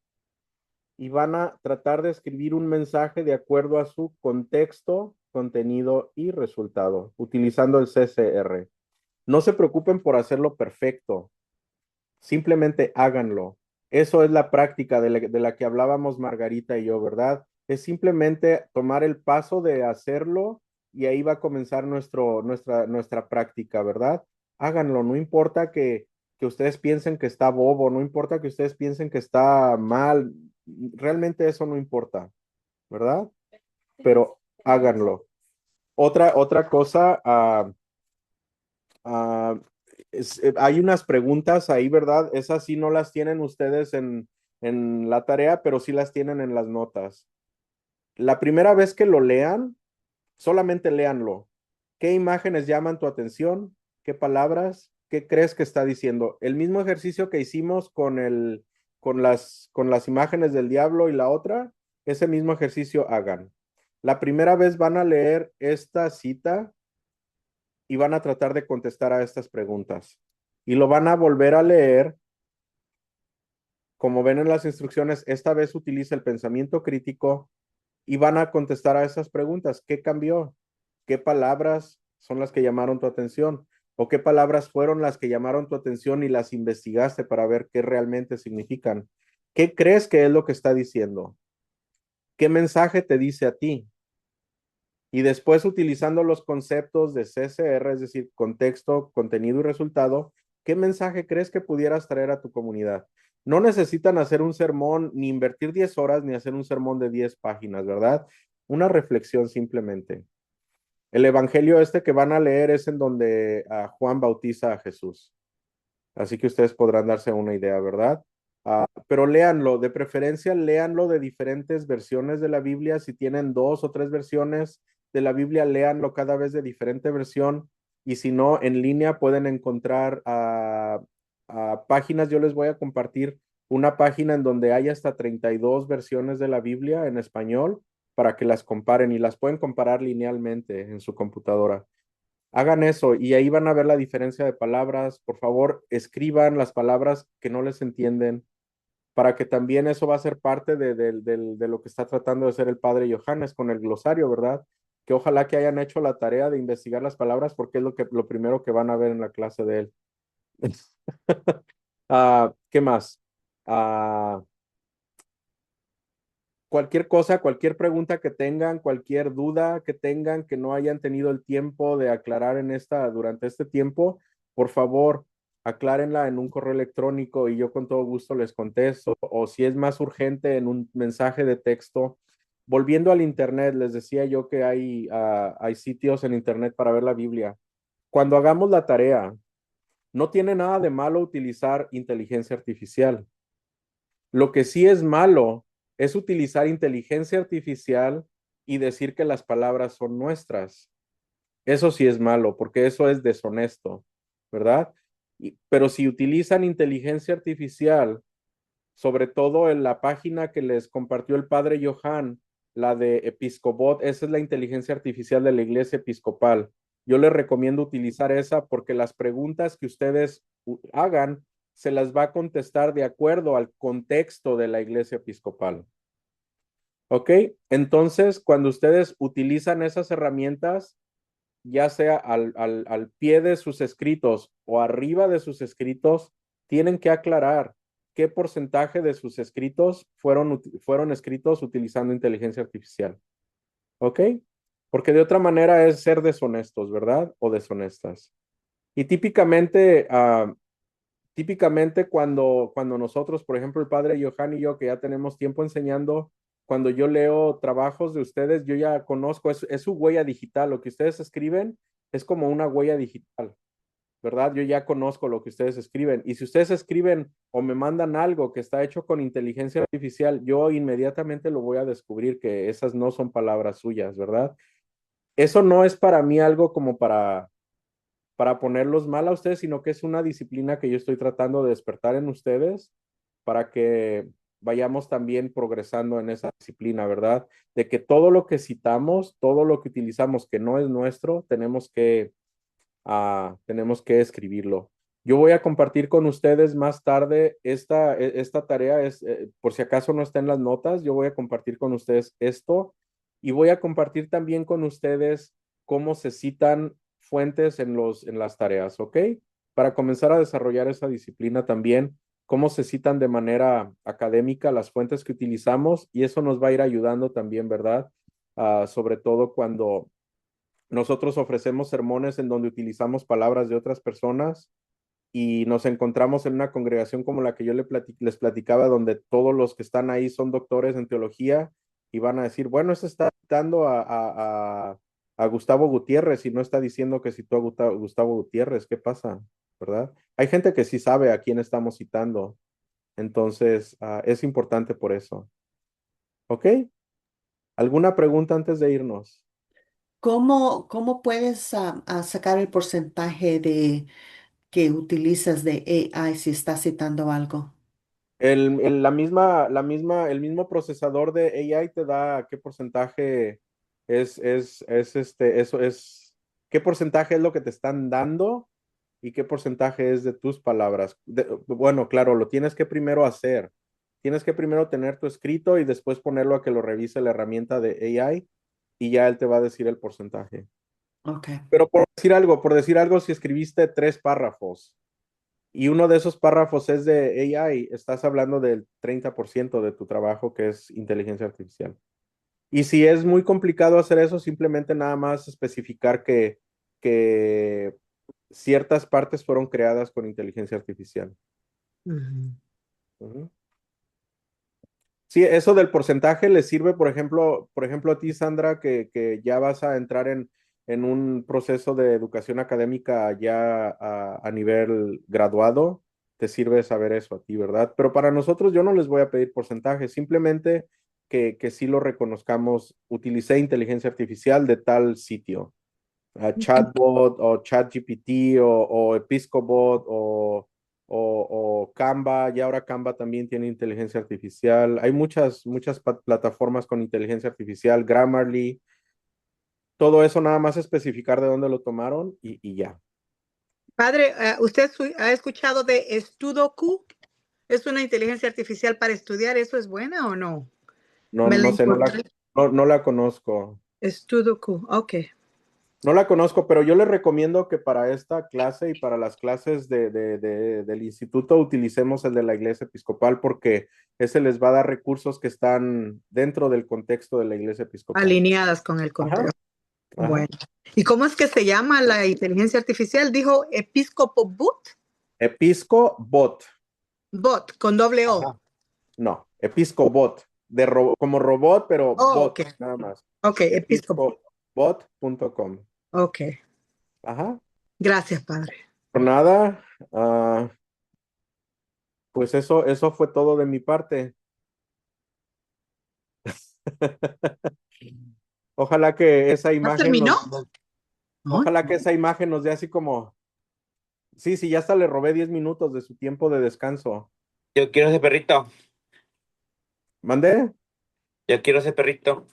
y van a tratar de escribir un mensaje de acuerdo a su contexto, contenido y resultado, utilizando el CCR. No se preocupen por hacerlo perfecto, simplemente háganlo. Eso es la práctica de la que hablábamos Margarita y yo, ¿verdad? Es simplemente tomar el paso de hacerlo y ahí va a comenzar nuestra práctica, ¿verdad? háganlo, no importa que ustedes piensen que está bobo, no importa que ustedes piensen que está mal, realmente eso no importa, ¿verdad? Pero háganlo. Otra cosa, ah, hay unas preguntas ahí, ¿verdad? Esas sí no las tienen ustedes en la tarea, pero sí las tienen en las notas. La primera vez que lo lean, solamente léanlo. ¿Qué imágenes llaman tu atención? ¿Qué palabras? ¿Qué crees que está diciendo? El mismo ejercicio que hicimos con las imágenes del diablo y la otra, ese mismo ejercicio hagan. La primera vez van a leer esta cita y van a tratar de contestar a estas preguntas. Y lo van a volver a leer. Como ven en las instrucciones, esta vez utiliza el pensamiento crítico y van a contestar a esas preguntas. ¿Qué cambió? ¿Qué palabras son las que llamaron tu atención? ¿O qué palabras fueron las que llamaron tu atención y las investigaste para ver qué realmente significan? ¿Qué crees que es lo que está diciendo? ¿Qué mensaje te dice a ti? Y después, utilizando los conceptos de CCR, es decir, contexto, contenido y resultado, ¿qué mensaje crees que pudieras traer a tu comunidad? No necesitan hacer un sermón, ni invertir 10 horas, ni hacer un sermón de 10 páginas, ¿verdad? Una reflexión simplemente. El evangelio este que van a leer es en donde Juan bautiza a Jesús. Así que ustedes podrán darse una idea, ¿verdad? Pero léanlo, de preferencia léanlo de diferentes versiones de la Biblia. Si tienen 2 o 3 versiones de la Biblia, léanlo cada vez de diferente versión. Y si no, en línea pueden encontrar páginas. Yo les voy a compartir una página en donde hay hasta 32 versiones de la Biblia en español para que las comparen y las pueden comparar linealmente en su computadora. Hagan eso y ahí van a ver la diferencia de palabras. Por favor, escriban las palabras que no les entienden para que también eso va a ser parte de lo que está tratando de hacer el padre Johannes con el glosario, ¿verdad? Que ojalá que hayan hecho la tarea de investigar las palabras porque es lo primero que van a ver en la clase de él. ¿Qué más? Ah, cualquier cosa, cualquier pregunta que tengan, cualquier duda que tengan, que no hayan tenido el tiempo de aclarar durante este tiempo, por favor, aclárenla en un correo electrónico y yo con todo gusto les contesto, o si es más urgente en un mensaje de texto. Volviendo al internet, les decía yo que hay sitios en internet para ver la Biblia. Cuando hagamos la tarea, no tiene nada de malo utilizar inteligencia artificial. Lo que sí es malo es utilizar inteligencia artificial y decir que las palabras son nuestras. Eso sí es malo, porque eso es deshonesto, ¿verdad? Pero si utilizan inteligencia artificial, sobre todo en la página que les compartió el padre Johan, la de Episcobot, esa es la inteligencia artificial de la iglesia episcopal. Yo les recomiendo utilizar esa porque las preguntas que ustedes hagan se las va a contestar de acuerdo al contexto de la iglesia episcopal. ¿Ok? Entonces, cuando ustedes utilizan esas herramientas, ya sea al pie de sus escritos o arriba de sus escritos, tienen que aclarar qué porcentaje de sus escritos fueron escritos utilizando inteligencia artificial. ¿Ok? Porque de otra manera es ser deshonestos, ¿verdad? O deshonestas. Y típicamente cuando nosotros, por ejemplo, el padre Johan y yo, que ya tenemos tiempo enseñando, cuando yo leo trabajos de ustedes, yo ya conozco, es su huella digital. Lo que ustedes escriben es como una huella digital, ¿verdad? Yo ya conozco lo que ustedes escriben. Y si ustedes escriben o me mandan algo que está hecho con inteligencia artificial, yo inmediatamente lo voy a descubrir que esas no son palabras suyas, ¿verdad? Eso no es para mí algo como para ponerlos mal a ustedes, sino que es una disciplina que yo estoy tratando de despertar en ustedes para que vayamos también progresando en esa disciplina, ¿verdad? De que todo lo que citamos, todo lo que utilizamos que no es nuestro, tenemos que escribirlo. Yo voy a compartir con ustedes más tarde esta tarea, por si acaso no está en las notas, yo voy a compartir con ustedes esto y voy a compartir también con ustedes cómo se citan fuentes en las tareas, ¿ok? Para comenzar a desarrollar esa disciplina también, cómo se citan de manera académica las fuentes que utilizamos y eso nos va a ir ayudando también, ¿verdad? Sobre todo nosotros ofrecemos sermones en donde utilizamos palabras de otras personas y nos encontramos en una congregación como la que yo les platicaba, donde todos los que están ahí son doctores en teología y van a decir, bueno, este está citando a Gustavo Gutiérrez y no está diciendo que citó a Gustavo Gutiérrez, ¿qué pasa? ¿Verdad? Hay gente que sí sabe a quién estamos citando, entonces es importante por eso. ¿Ok? ¿Alguna pregunta antes de irnos? ¿Cómo puedes sacar el porcentaje de que utilizas de AI si estás citando algo? El mismo procesador de AI te da qué porcentaje qué porcentaje es lo que te están dando y qué porcentaje es de tus palabras. Bueno, claro, lo tienes que primero hacer. Tienes que primero tener tu escrito y después ponerlo a que lo revise la herramienta de AI y ya él te va a decir el porcentaje. Ok. Pero por decir algo, si escribiste 3 párrafos y uno de esos párrafos es de AI, estás hablando del 30% de tu trabajo que es inteligencia artificial. Y si es muy complicado hacer eso, simplemente nada más especificar que ciertas partes fueron creadas con inteligencia artificial. Ujú. Ujú. Sí, eso del porcentaje le sirve, por ejemplo, a ti, Sandra, que ya vas a entrar en un proceso de educación académica ya a nivel graduado, te sirve saber eso a ti, ¿verdad? Pero para nosotros yo no les voy a pedir porcentaje, simplemente que sí lo reconozcamos, utilicé inteligencia artificial de tal sitio, chatbot o ChatGPT o Episcobot o Canva, y ahora Canva también tiene inteligencia artificial. Hay muchas plataformas con inteligencia artificial, Grammarly, todo eso nada más especificar de dónde lo tomaron y ya. Padre, ¿usted ha escuchado de Sudoku? ¿Es una inteligencia artificial para estudiar? ¿Eso es buena o no? No, Me la no sé, encontré. no la conozco. Sudoku, ok. No la conozco, pero yo les recomiendo que para esta clase y para las clases del instituto utilicemos el de la iglesia episcopal porque ese les va a dar recursos que están dentro del contexto de la iglesia episcopal. Alineadas con el Ajá, contexto. ajá. Bueno. ¿Y cómo es que se llama la inteligencia artificial? Dijo Episcopo Bot. Episcobot. Bot, con doble O. Ajá. No, Episcobot. Como robot, pero Oh, bot, ok. nada más. Ok, Episcopo. Episcobot.com. Ok. Ajá. Gracias, Padre. Por nada, pues eso fue todo de mi parte. Ojalá que esa ¿Ya imagen terminó? No. ojalá que esa imagen nos dé así como, sí, ya hasta le robé 10 minutos de su tiempo de descanso. Yo quiero ese perrito. ¿Mandé? Yo quiero ese perrito.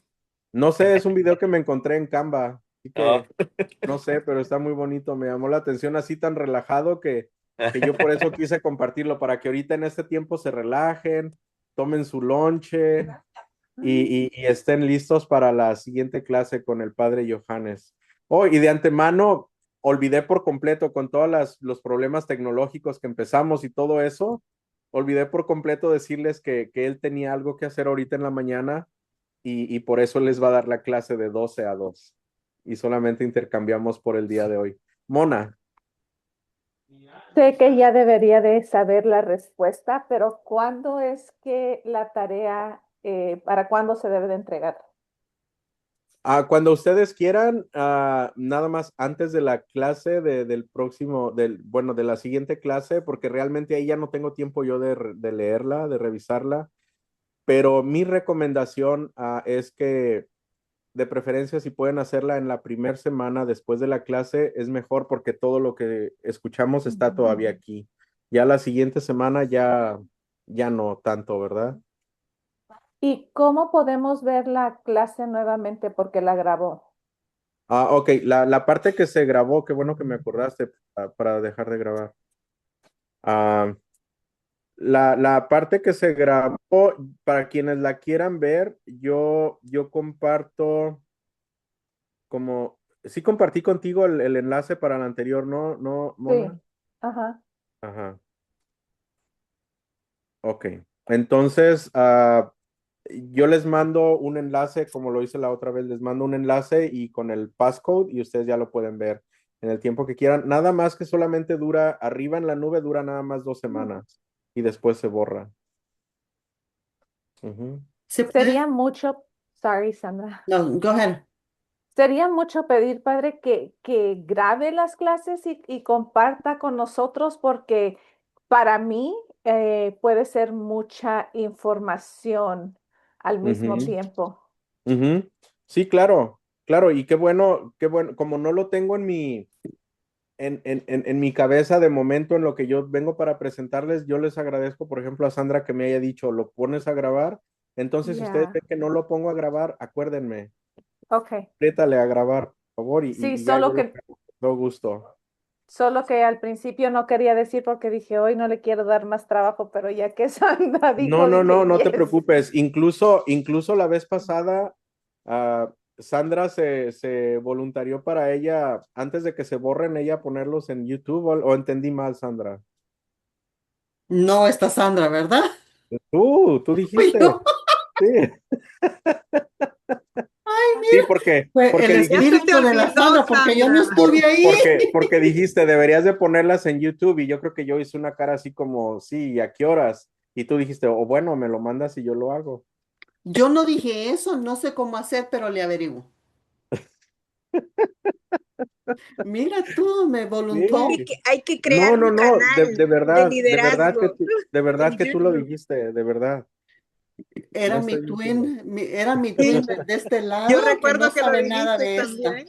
No sé, es un video que me encontré en Canva, así Oh. que no sé, pero está muy bonito, me llamó la atención así tan relajado que yo por eso quise compartirlo, para que ahorita en este tiempo se relajen, tomen su lonche y estén listos para la siguiente clase con el padre Johannes. Oh, y de antemano, olvidé por completo con todos los problemas tecnológicos que empezamos y todo eso, olvidé por completo decirles que él tenía algo que hacer ahorita en la mañana y por eso les va a dar la clase de 12 a 2. Y solamente intercambiamos por el día de hoy. Mona, Sé que ya debería de saber la respuesta, pero ¿cuándo es que la tarea, para cuándo se debe de entregar? cuando ustedes quieran, nada más antes de la clase bueno, de la siguiente clase, porque realmente ahí ya no tengo tiempo yo de leerla, de revisarla, pero mi recomendación es que de preferencia si pueden hacerla en la primera semana después de la clase, es mejor porque todo lo que escuchamos está todavía aquí. Ya la siguiente semana ya no tanto, ¿verdad? ¿Y cómo podemos ver la clase nuevamente porque la grabó? Ok, la parte que se grabó, qué bueno que me acordaste para dejar de grabar. Ah, la parte que se grabó, para quienes la quieran ver, yo comparto como, sí compartí contigo el enlace para la anterior, ¿no, Sí, Mona? ajá. Ajá, ok. Entonces, yo les mando un enlace, como lo hice la otra vez, les mando un enlace y con el passcode y ustedes ya lo pueden ver en el tiempo que quieran. Nada más que solamente dura, arriba en la nube dura nada más 2 semanas y después se borra. Ujú. ¿Se puede? Sería mucho, sorry, Sandra. No, go ahead. Sería mucho pedir, padre, que grabe las clases y comparta con nosotros porque para mí puede ser mucha información al mismo Ujú, tiempo. ujú. Sí, claro, claro, y qué bueno, como no lo tengo en mi cabeza de momento en lo que yo vengo para presentarles, yo les agradezco, por ejemplo, a Sandra que me haya dicho, lo pones a grabar. Entonces, si ustedes Ya, ven que no lo pongo a grabar, acuérdenme, ok. apriétale a grabar, por favor, Sí, y ya yo lo hago con todo gusto. solo que al principio no quería decir porque dije, hoy no le quiero dar más trabajo, pero ya que Sandra No, dijo, no, no, dije, no te yes. preocupes. Incluso la vez pasada, Sandra se voluntarió para ella, antes de que se borren, ella ponerlos en YouTube, o entendí mal, Sandra. No está Sandra, ¿verdad? Tú Fui dijiste. yo. Sí, Ay, sí, mira, fue el porque Ya se dijiste, te espíritu de la olvidó, Sandra, porque yo no Sandra. estuve ahí. porque dijiste, deberías de ponerlas en YouTube, y yo creo que yo hice una cara así como, sí, ¿y a qué horas? Y tú dijiste, o bueno, me lo mandas y yo lo hago. Yo no dije eso, no sé cómo hacer, pero le averiguo. Mira tú, me voluntó. Sí. Hay que crear No, un no, no, canal de liderazgo de verdad en que tú lo YouTube. dijiste, de verdad. No Era mi estoy mintiendo. twin, era mi Sí, twin de este yo lado que no recuerdo que lo sabe nada dijiste de esta. también.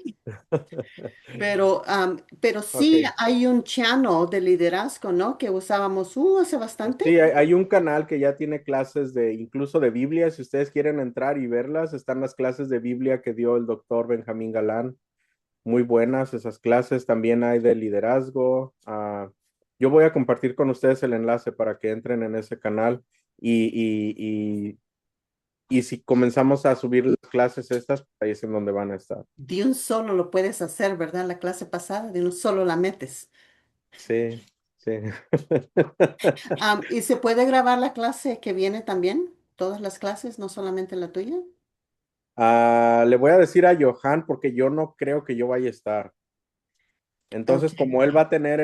Pero sí Ok. hay un channel de liderazgo, ¿no? Que usábamos hace bastante. Sí, hay un canal que ya tiene clases incluso de Biblia. Si ustedes quieren entrar y verlas, están las clases de Biblia que dio el doctor Benjamín Galán. Muy buenas esas clases. También hay de liderazgo. Yo voy a compartir con ustedes el enlace para que entren en ese canal y, y si comenzamos a subir las clases estas, ahí es en donde van a estar. De un solo lo puedes hacer, ¿verdad? La clase pasada, de un solo la metes. Sí, sí. ¿Y se puede grabar la clase que viene también? Todas las clases, no solamente la tuya. Le voy a decir a Johan porque yo no creo que yo vaya a estar. Ok, Entonces, como él va a tener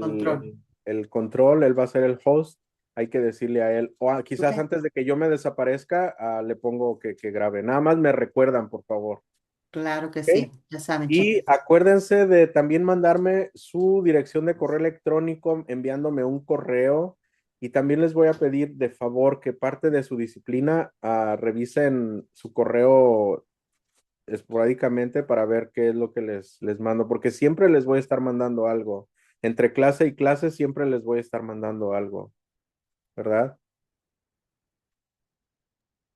control. el control, él va a ser el host, hay que decirle a él, o quizás Ok, antes de que yo me desaparezca, le pongo que grabe. Nada más me recuerdan, por favor. claro que ¿Ok? sí, ya saben, Y chicos. acuérdense de también mandarme su dirección de correo electrónico enviándome un correo. Y también les voy a pedir de favor que parte de su disciplina revisen su correo esporádicamente para ver qué es lo que les mando, porque siempre les voy a estar mandando algo. Entre clase y clase siempre les voy a estar mandando algo, ¿verdad?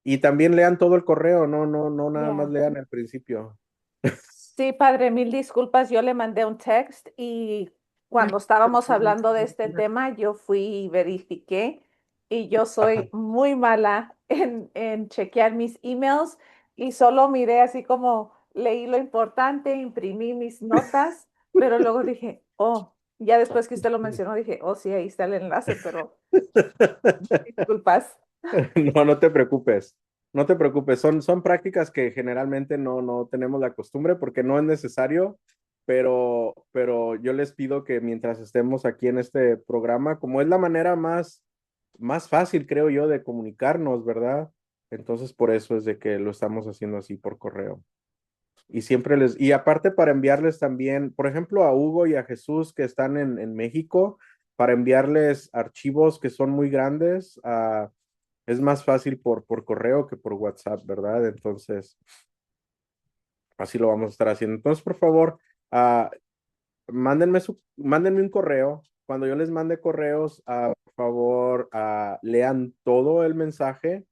Y también lean todo el correo, no nada más Ya. lean el principio. Sí, padre, mil disculpas. Yo le mandé un text y cuando estábamos hablando de este tema, yo fui y verifiqué y yo soy muy mala en chequear mis emails y solo miré así como leí lo importante, imprimí mis notas, pero luego dije, oh, ya después que usted lo mencionó, dije, oh, sí, ahí está el enlace, pero disculpas. No, no te preocupes. No te preocupes. Son prácticas que generalmente no tenemos la costumbre porque no es necesario, pero yo les pido que mientras estemos aquí en este programa, como es la manera más fácil, creo yo, de comunicarnos, ¿verdad? Entonces, por eso es de que lo estamos haciendo así por correo. Y aparte para enviarles también, por ejemplo, a Hugo y a Jesús que están en México, para enviarles archivos que son muy grandes, es más fácil por correo que por WhatsApp, ¿verdad? Entonces, así lo vamos a estar haciendo. Entonces, por favor, ah, mándenme un correo. Cuando yo les mande correos, por favor, lean todo el mensaje.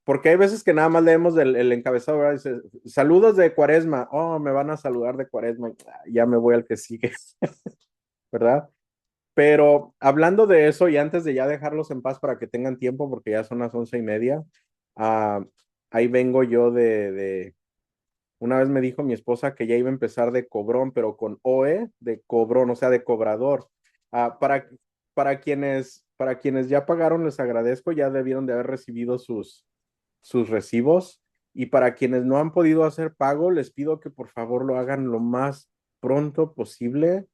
Porque hay veces que nada más leemos el encabezado, ¿verdad? Dice, saludos de Cuaresma. Oh, me van a saludar de Cuaresma. Ya me voy al que sigue, ¿verdad? Pero hablando de eso, y antes de ya dejarlos en paz para que tengan tiempo, porque ya son las 11:30, ah, ahí vengo yo una vez me dijo mi esposa que ya iba a empezar de cobrón, pero con OE, de cobrón, o sea, de cobrador. Ah, para quienes para quienes ya pagaron, les agradezco, ya debieron de haber recibido sus recibos. Y para quienes no han podido hacer pago, les pido que por favor lo hagan lo más pronto posible.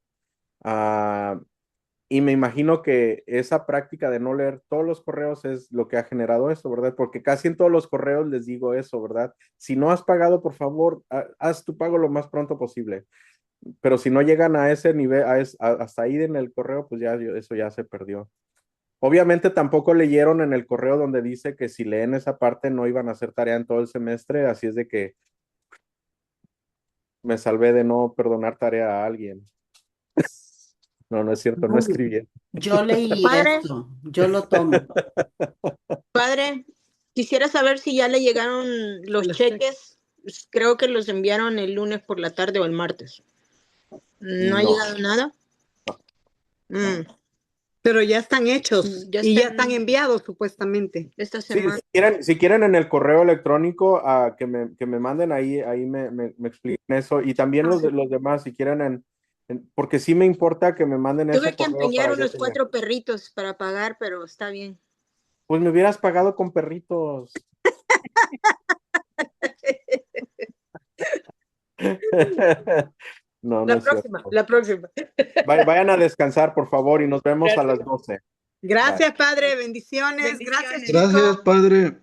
Y me imagino que esa práctica de no leer todos los correos es lo que ha generado eso, ¿verdad? Porque casi en todos los correos les digo eso, ¿verdad? Si no has pagado, por favor, haz tu pago lo más pronto posible. Pero si no llegan a ese nivel, hasta ahí en el correo, pues ya eso ya se perdió. Obviamente tampoco leyeron en el correo donde dice que si leen esa parte no iban a hacer tarea en todo el semestre, así es de que me salvé de no perdonar tarea a alguien. No, no es cierto, no escribí. Yo leí Padre. esto, yo lo tomo. Padre, quisiera saber si ya le llegaron los cheques. Creo que los enviaron el lunes por la tarde o el martes. ¿No ha No. llegado nada? Mm, Pero ya están hechos Ya y ya están- están enviados supuestamente. esta Sí, semana. si quieren en el correo electrónico que me manden ahí me expliquen eso. Y también los demás, si quieren porque sí me importa que me manden Tuve ese que correo empeñar para yo unos tener. 4 perritos para pagar, pero está bien. Pues me hubieras pagado con perritos. No, no es cierto. La próxima. Vayan a descansar, por favor, y nos vemos a las 12. Gracias, Padre. Bendiciones. Gracias, chicos. Gracias, padre.